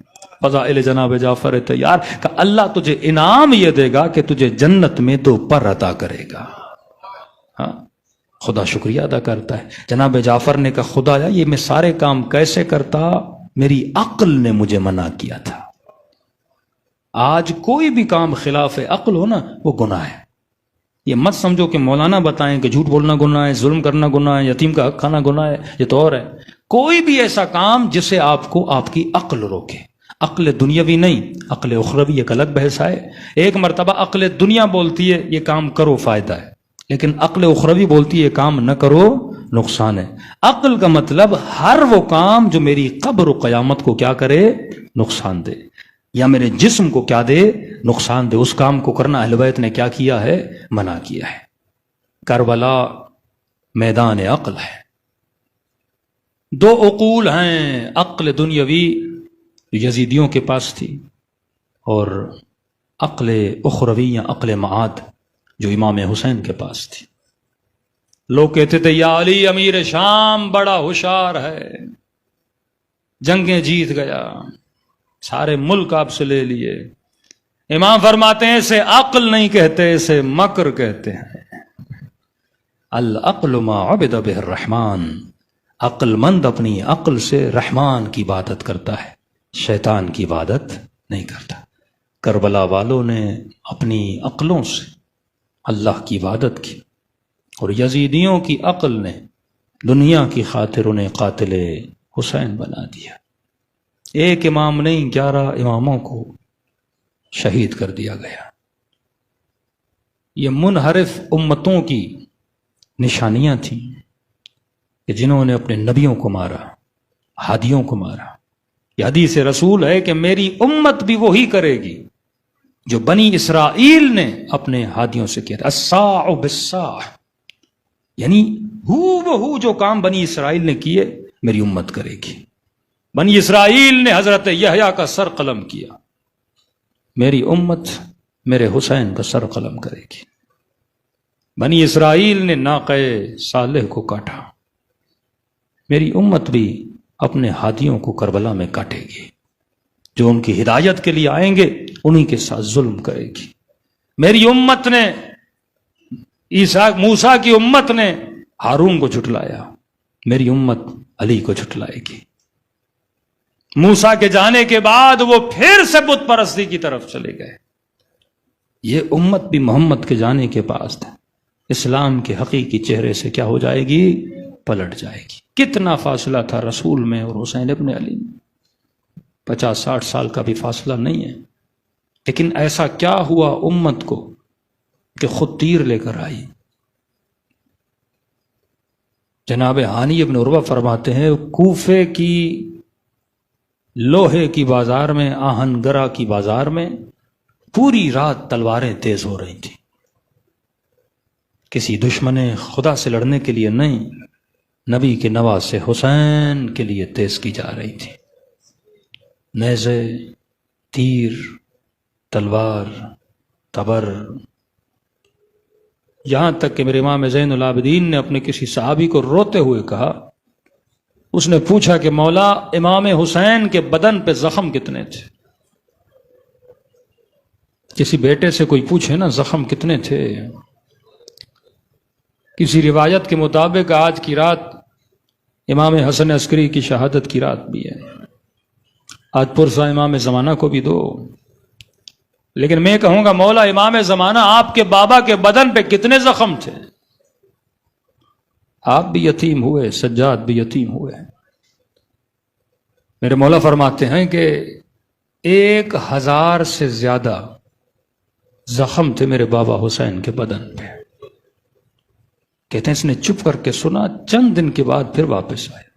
فضائل جناب جعفر طیار کہ اللہ تجھے انعام یہ دے گا کہ تجھے جنت میں 2 پر عطا کرے گا. ہاں، خدا شکریہ ادا کرتا ہے. جناب جعفر نے کہا خدایا یہ میں سارے کام کیسے کرتا، میری عقل نے مجھے منع کیا تھا. آج کوئی بھی کام خلاف عقل ہو نا وہ گناہ ہے. یہ مت سمجھو کہ مولانا بتائیں کہ جھوٹ بولنا گناہ ہے، ظلم کرنا گناہ ہے، یتیم کا حق کھانا گناہ ہے. یہ تو اور ہے. کوئی بھی ایسا کام جسے آپ کو آپ کی عقل روکے. عقل دنیاوی نہیں، عقل اخروی ایک الگ بحث ہے. ایک مرتبہ عقل دنیا بولتی ہے یہ کام کرو فائدہ ہے، لیکن عقل اخروی بولتی ہے یہ کام نہ کرو نقصان ہے. عقل کا مطلب ہر وہ کام جو میری قبر و قیامت کو کیا کرے، نقصان دے، یا میرے جسم کو کیا دے، نقصان دے، اس کام کو کرنا اہل بیت نے کیا کیا ہے، منع کیا ہے. کربلا میدان عقل ہے. دو عقول ہیں، عقل دنیاوی یزیدیوں کے پاس تھی، اور عقل اخروی یا عقل معاد جو امام حسین کے پاس تھی۔ لوگ کہتے تھے یا علی امیر شام بڑا ہوشیار ہے، جنگیں جیت گیا، سارے ملک آپ سے لے لیے۔ امام فرماتے ہیں اسے عقل نہیں کہتے، اسے مکر کہتے ہیں۔ العقل ما عبد بہ الرحمن، عقل مند اپنی عقل سے رحمان کی عبادت کرتا ہے، شیطان کی عبادت نہیں کرتا۔ کربلا والوں نے اپنی عقلوں سے اللہ کی عبادت کی، اور یزیدیوں کی عقل نے دنیا کی خاطر انہیں قاتل حسین بنا دیا۔ ایک امام نہیں، 11 اماموں کو شہید کر دیا گیا۔ یہ منحرف امتوں کی نشانیاں تھیں کہ جنہوں نے اپنے نبیوں کو مارا، ہادیوں کو مارا۔ یہ حدیث رسول ہے کہ میری امت بھی وہی کرے گی جو بنی اسرائیل نے اپنے ہادیوں سے کیا تھا، الساع بالساع، یعنی ہو بہو جو کام بنی اسرائیل نے کیے میری امت کرے گی۔ بنی اسرائیل نے حضرت یحییٰ کا سر قلم کیا، میری امت میرے حسین کا سر قلم کرے گی۔ بنی اسرائیل نے ناقہ صالح کو کاٹا، میری امت بھی اپنے ہادیوں کو کربلا میں کاٹے گی۔ جو ان کی ہدایت کے لیے آئیں گے انہی کے ساتھ ظلم کرے گی۔ میری امت نے موسیٰ کی امت نے ہارون کو جھٹلایا، میری امت علی کو جھٹلائے گی۔ موسیٰ کے جانے کے بعد وہ پھر سے بت پرستی کی طرف چلے گئے۔ یہ امت بھی محمد کے جانے کے بعد اسلام کے حقیقی چہرے سے کیا ہو جائے گی؟ پلٹ جائے گی۔ کتنا فاصلہ تھا رسول میں اور حسین ابن علی میں، 50-60 سال کا بھی فاصلہ نہیں ہے، لیکن ایسا کیا ہوا امت کو کہ خود تیر لے کر آئی۔ جناب ہانی ابن عروہ فرماتے ہیں کوفے کی لوہے کی بازار میں، آہن گرا کی بازار میں پوری رات تلواریں تیز ہو رہی تھیں، کسی دشمن خدا سے لڑنے کے لیے نہیں، نبی کے نواسے حسین کے لیے تیز کی جا رہی تھی۔ نیزے، تیر، تلوار، تبر، یہاں تک کہ میرے امام زین العابدین نے اپنے کسی صحابی کو روتے ہوئے کہا، اس نے پوچھا کہ مولا امام حسین کے بدن پہ زخم کتنے تھے؟ کسی بیٹے سے کوئی پوچھے نا زخم کتنے تھے؟ کسی روایت کے مطابق آج کی رات امام حسن عسکری کی شہادت کی رات بھی ہے، آج پرسہ امام زمانہ کو بھی دو، لیکن میں کہوں گا مولا امام زمانہ آپ کے بابا کے بدن پہ کتنے زخم تھے؟ آپ بھی یتیم ہوئے، سجاد بھی یتیم ہوئے۔ میرے مولا فرماتے ہیں کہ 1000 سے زیادہ زخم تھے میرے بابا حسین کے بدن پہ۔ کہتے ہیں اس نے چپ کر کے سنا، چند دن کے بعد پھر واپس آیا۔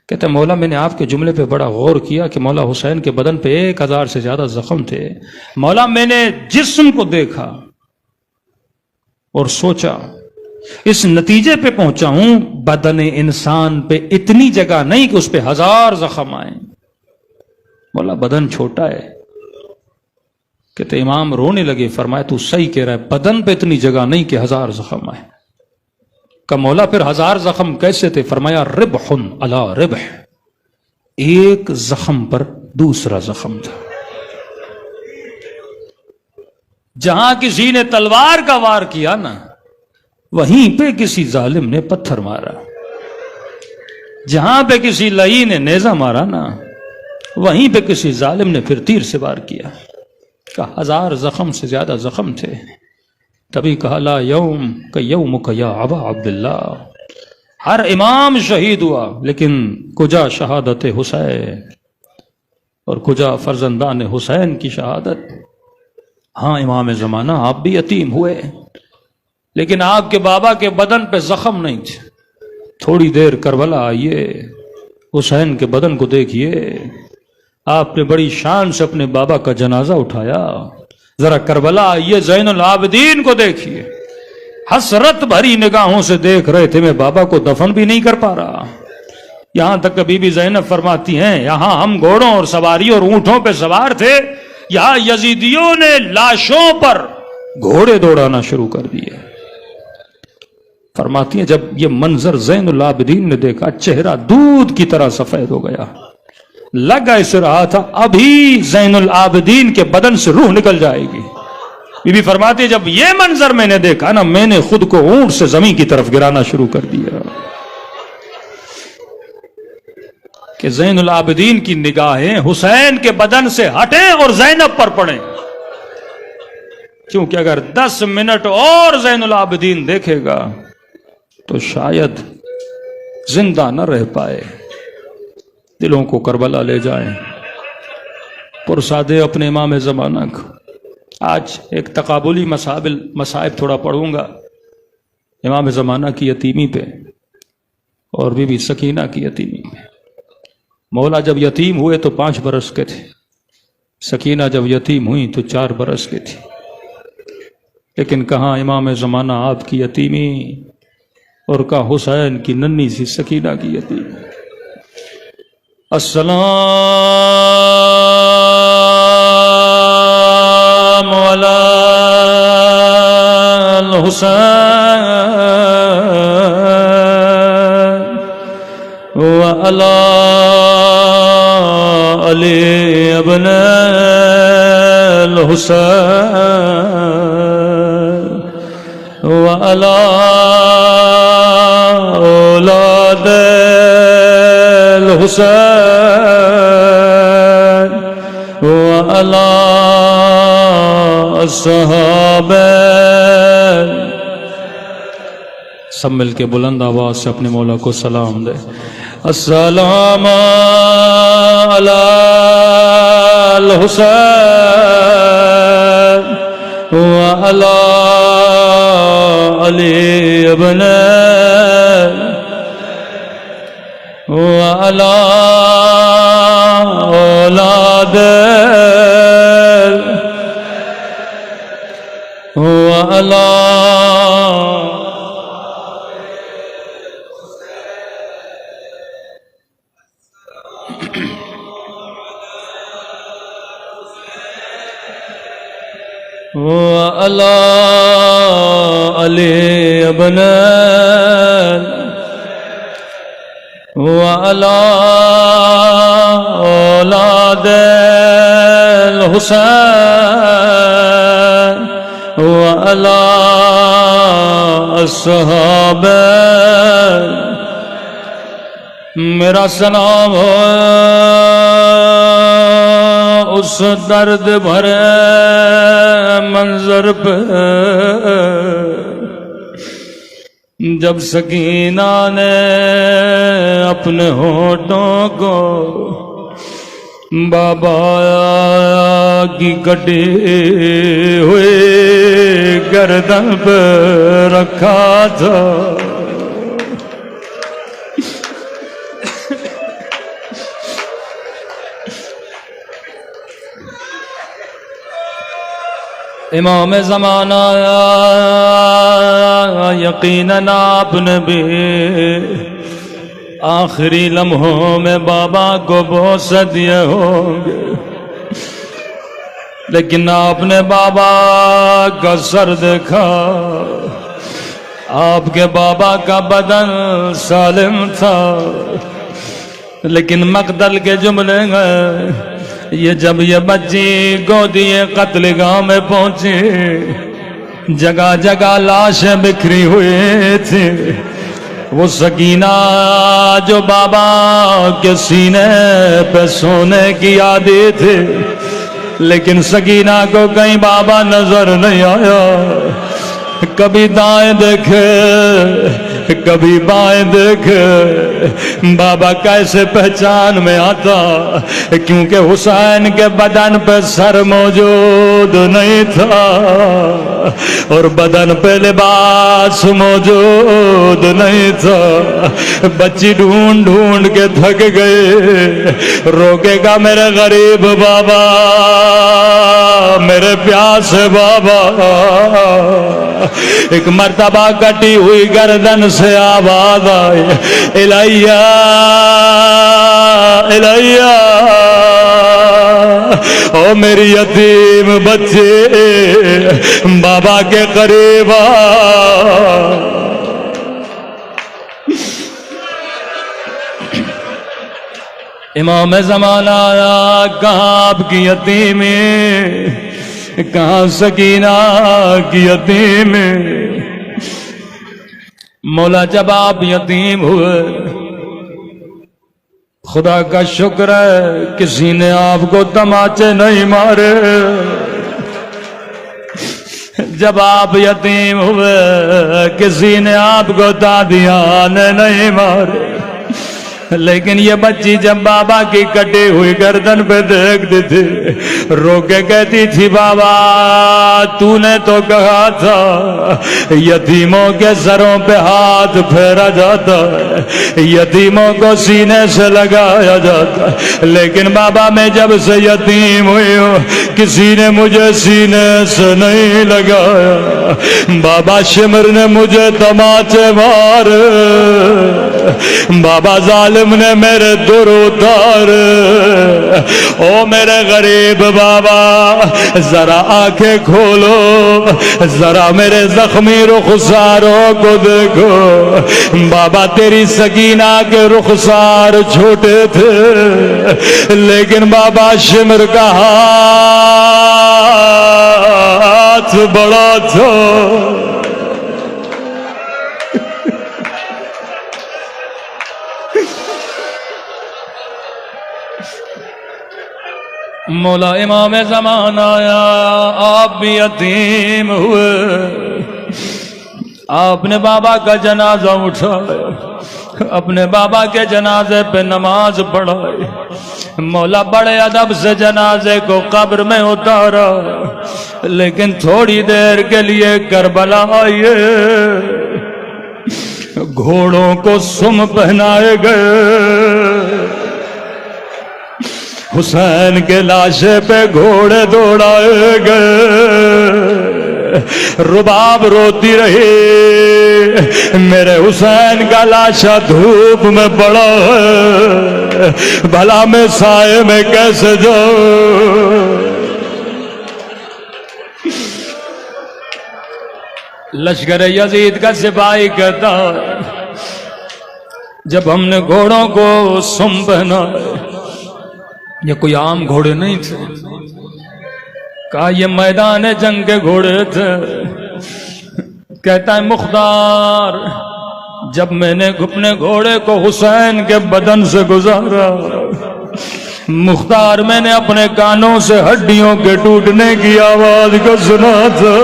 کہتے ہیں مولا میں نے آپ کے جملے پہ بڑا غور کیا کہ مولا حسین کے بدن پہ 1000 سے زیادہ زخم تھے۔ مولا میں نے جسم کو دیکھا اور سوچا، اس نتیجے پہ پہنچا ہوں بدن انسان پہ اتنی جگہ نہیں کہ اس پہ 1000 زخم آئیں۔ مولا بدن چھوٹا ہے۔ کہتے امام رونے لگے، فرمایا تو صحیح کہہ رہا ہے، بدن پہ اتنی جگہ نہیں کہ 1000 زخم آئے۔ کہ مولا پھر 1000 زخم کیسے تھے؟ فرمایا ربح علی ربح، ایک زخم پر دوسرا زخم تھا۔ جہاں کسی نے تلوار کا وار کیا نا، وہیں پہ کسی ظالم نے پتھر مارا، جہاں پہ کسی لئی نے نیزہ مارا نا، وہیں پہ کسی ظالم نے پھر تیر سے وار کیا۔ کہ 1000 زخم سے زیادہ زخم تھے۔ تبھی کہا لا یوم کہ یومک یا ابا عبداللہ، ہر امام شہید ہوا لیکن کجا شہادت حسین، اور کجا فرزندان حسین کی شہادت۔ ہاں امام زمانہ آپ بھی یتیم ہوئے، لیکن آپ کے بابا کے بدن پہ زخم نہیں تھے۔ تھوڑی دیر کربلا آئیے، حسین کے بدن کو دیکھیے، آپ نے بڑی شان سے اپنے بابا کا جنازہ اٹھایا۔ ذرا کربلا آئیے، زین العابدین کو دیکھیے، حسرت بھری نگاہوں سے دیکھ رہے تھے، میں بابا کو دفن بھی نہیں کر پا رہا۔ یہاں تک کہ بی بی زینب فرماتی ہیں یہاں ہم گھوڑوں اور سواری اور اونٹوں پہ سوار تھے، یہاں یزیدیوں نے لاشوں پر گھوڑے دوڑانا شروع کر دیے۔ فرماتی ہیں جب یہ منظر زین العابدین نے دیکھا چہرہ دودھ کی طرح سفید ہو گیا، لگا اس رہا تھا ابھی زین العابدین کے بدن سے روح نکل جائے گی۔ بی بی فرماتی ہے جب یہ منظر میں نے دیکھا نا، میں نے خود کو اونٹ سے زمین کی طرف گرانا شروع کر دیا کہ زین العابدین کی نگاہیں حسین کے بدن سے ہٹیں اور زینب پر پڑیں، کیونکہ اگر 10 منٹ اور زین العابدین دیکھے گا تو شاید زندہ نہ رہ پائے، دلوں کو کربلا لے جائیں۔ پرسادے اپنے امام زمانہ کو۔ آج ایک تقابلی مصائب تھوڑا پڑھوں گا امام زمانہ کی یتیمی پہ اور بی بی سکینہ کی یتیمی پہ۔ مولا جب یتیم ہوئے تو 5 برس کے تھے، سکینہ جب یتیم ہوئی تو 4 برس کی تھی، لیکن کہاں امام زمانہ آپ کی یتیمی اور کہاں حسین کی ننھی سی سکینہ کی یتیمی۔ السلام علی الحسین وعلی علی ابن الحسین وعلی اولاد الحسین وعلی الصحابہ۔ سب مل کے بلند آواز سے اپنے مولا کو سلام دے۔ السلام علی الحسین وعلی علی ابن وعلی اولاد وعلی وعلی علی ابن وعلی اولاد الحسین وعلی الصحابہ۔ میرا سلام ہو اس درد بھرے منظر پہ جب سکینہ نے اپنے ہونٹوں کو بابا کی کٹی ہوئی گردن پہ رکھا تھا۔ امام زمانہ یقیناً آپ نے بھی آخری لمحوں میں بابا کو بوسہ دیے ہوں گے، لیکن آپ نے بابا کا سر دیکھا، آپ کے بابا کا بدن سالم تھا، لیکن مقتل کے جملے گئے یہ جب یہ بچی گودی قتل گاہ میں پہنچی، جگہ جگہ لاشیں بکھری ہوئی تھی۔ وہ سکینہ جو بابا کے سینے پہ سونے کی عادی تھی، لیکن سکینہ کو کہیں بابا نظر نہیں آیا۔ کبھی دائیں دیکھے کبھی بائیں دیکھے، بابا کیسے پہچان میں آتا؟ کیونکہ حسین کے بدن پہ سر موجود نہیں تھا اور بدن پہ لباس موجود نہیں تھا۔ بچی ڈھونڈ ڈھونڈ کے تھک گئے، روکے گا میرے غریب بابا، میرے پیاسے بابا۔ ایک مرتبہ کٹی ہوئی گردن سے آواز آئی الیہ الیہ، او میری یتیم بچے بابا کے قریب آ۔ امام زمانہ آیا، کہاں آپ کی یتیمی، کہاں سکینہ کی یتیمی؟ مولا جب آپ یتیم ہوئے، خدا کا شکر ہے کسی نے آپ کو تماچے نہیں مارے۔ جب آپ یتیم ہوئے کسی نے آپ کو تادیاں نہیں مارے، لیکن یہ بچی جب بابا کی کٹی ہوئی گردن پہ دیکھتی تھی، رو کے کہتی تھی بابا تو نے تو کہا تھا یتیموں کے سروں پہ ہاتھ پھیرا جاتا ہے، یتیموں کو سینے سے لگایا جاتا ہے، لیکن بابا میں جب سے یتیم ہوئی ہوں کسی نے مجھے سینے سے نہیں لگایا، بابا شمر نے مجھے تماچے مارے، بابا ظالم نے میرے در اتار، او میرے غریب بابا ذرا آنکھیں کھولو، ذرا میرے زخمی رخساروں کو دیکھو۔ بابا تیری سکینہ کے رخسار چھوٹے تھے، لیکن بابا شمر کا ہاتھ بڑا تھا۔ مولا امام زمان آیا، آپ بھی یتیم ہوئے، آپ نے بابا کا جنازہ اٹھایا، اپنے بابا کے جنازے پہ نماز پڑھائی، مولا بڑے ادب سے جنازے کو قبر میں اتارا، لیکن تھوڑی دیر کے لیے کربلا آئیے، گھوڑوں کو سم پہنائے گئے، حسین کے لاشے پہ گھوڑے دوڑائے گئے، رباب روتی رہی میرے حسین کا لاشا دھوپ میں پڑا ہے، بھلا میں سائے میں کیسے جاؤں؟ لشکر یزید کا سپاہی کہتا ہے جب ہم نے گھوڑوں کو سم پہنا، یہ کوئی عام گھوڑے نہیں تھے، کہا یہ میدان جنگ کے گھوڑے تھے۔ کہتا ہے مختار جب میں نے اپنے گھوڑے کو حسین کے بدن سے گزارا، مختار میں نے اپنے کانوں سے ہڈیوں کے ٹوٹنے کی آواز کو سنا تھا۔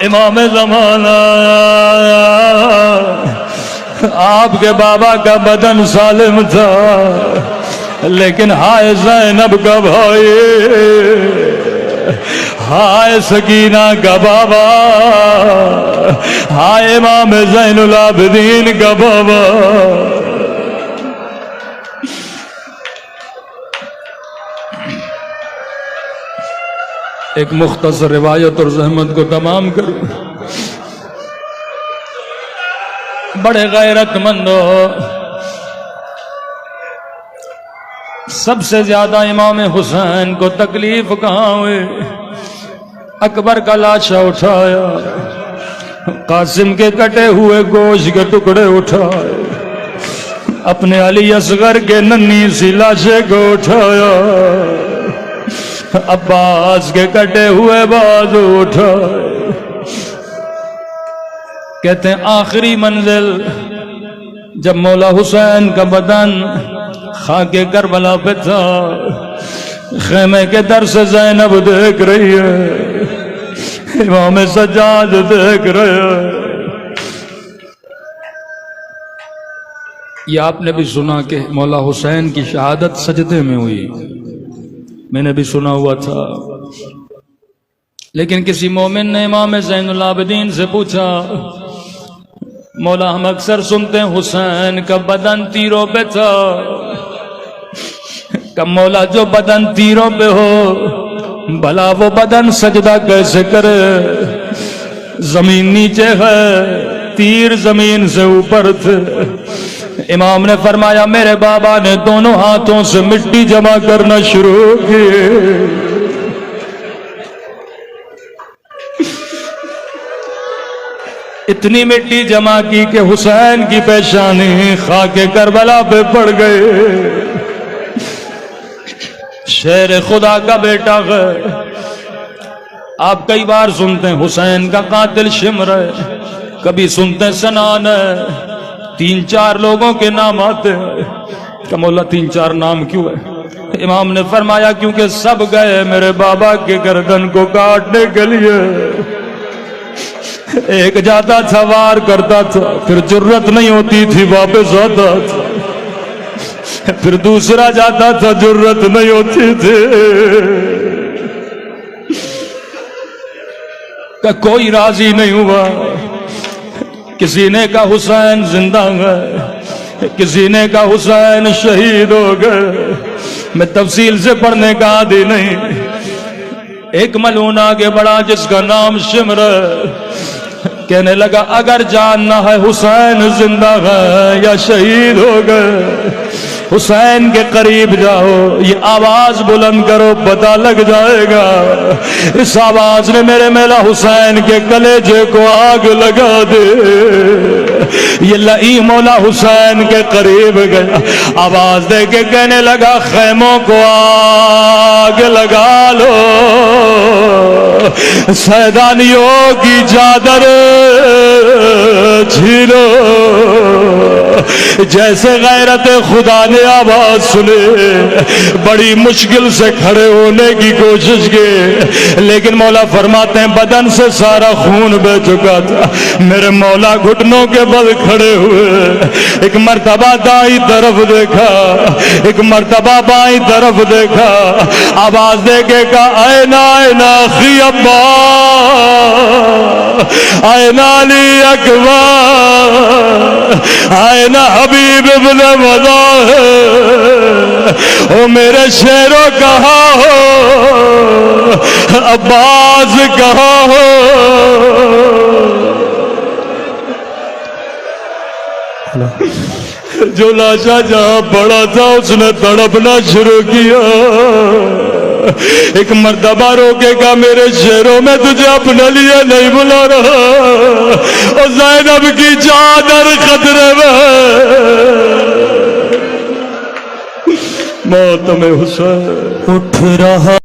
امام زمانہ آپ کے بابا کا بدن سالم تھا، لیکن ہائے زینب کا بھائی، ہائے سکینہ کا بابا، ہائے امام زین العابدین کا بابا۔ ایک مختصر روایت اور زحمت کو تمام کروں۔ بڑے غیرت مند ہو، سب سے زیادہ امام حسین کو تکلیف کہاں ہوئی؟ اکبر کا لاشا اٹھایا، قاسم کے کٹے ہوئے گوشت کے ٹکڑے اٹھائے، اپنے علی اصغر کے ننھی سی لاشے کو اٹھایا، عباس کے کٹے ہوئے بازو اٹھائے۔ کہتے ہیں آخری منزل جب مولا حسین کا بدن خاک کربلا پہ تھا، خیمے کے در سے زینب دیکھ رہی ہے، امام سجاد دیکھ رہے ہیں۔ یہ آپ نے بھی سنا کہ مولا حسین کی شہادت سجدے میں ہوئی، میں نے بھی سنا ہوا تھا، لیکن کسی مومن نے امام زین العابدین سے پوچھا مولا ہم اکثر سنتے ہیں حسین کا بدن تیروں پہ تھا، کہ مولا جو بدن تیروں پہ ہو بھلا وہ بدن سجدہ کیسے کرے؟ زمین نیچے ہے، تیر زمین سے اوپر تھے۔ امام نے فرمایا میرے بابا نے دونوں ہاتھوں سے مٹی جمع کرنا شروع کی۔ اتنی مٹی جمع کی کہ حسین کی پیشانی خاک کربلا پہ پڑ گئے۔ شیر خدا کا بیٹا ہے۔ آپ کئی بار سنتے ہیں حسین کا قاتل شمر ہے، کبھی سنتے ہیں سنان ہے، 3-4 لوگوں کے نام آتے ہیں کہ مولا 3-4 نام کیوں ہے؟ امام نے فرمایا کیونکہ سب گئے میرے بابا کے گردن کو کاٹنے کے لیے۔ ایک جاتا تھا وار کرتا تھا، پھر جرت نہیں ہوتی تھی واپس آتا تھا، پھر دوسرا جاتا تھا جرت نہیں ہوتی تھی کہ کوئی راضی نہیں ہوا۔ کسی نے کہا حسین زندہ ہے، کسی نے کہا حسین شہید ہو گئے۔ میں تفصیل سے پڑھنے کا عادی نہیں۔ ایک ملعون آگے بڑھا جس کا نام شمر ہے، کہنے لگا اگر جاننا ہے حسین زندہ ہے یا شہید ہو گئے، حسین کے قریب جاؤ، یہ آواز بلند کرو، پتہ لگ جائے گا۔ اس آواز نے میرے مولا حسین کے کلیجے کو آگ لگا دے۔ یہ لئی مولا حسین کے قریب گیا، آواز دے کے کہنے لگا خیموں کو آگ لگا لو، سیدانیوں کی چادر جھیلو۔ جیسے غیرت خدا نے آواز سنے، بڑی مشکل سے کھڑے ہونے کی کوشش کی، لیکن مولا فرماتے ہیں بدن سے سارا خون بہ چکا تھا۔ میرے مولا گھٹنوں کے بل کھڑے ہوئے، ایک مرتبہ دائیں طرف دیکھا، ایک مرتبہ بائیں طرف دیکھا، آواز دے کے کہا اینا اینا اخی ابا، اینا علی اکبر، اینا حبیب ابن مظاہر، او میرے شیرو کہاں ہو، عباس کہاں ہو۔ جو لاشا جہاں پڑا تھا اس نے تڑپنا شروع کیا۔ ایک مرتبہ روکے گا میرے شیروں میں تجھے اپنے لیے نہیں بلا رہا، اور زینب کی چادر خطرے میں، موت میں حسین اٹھ رہا۔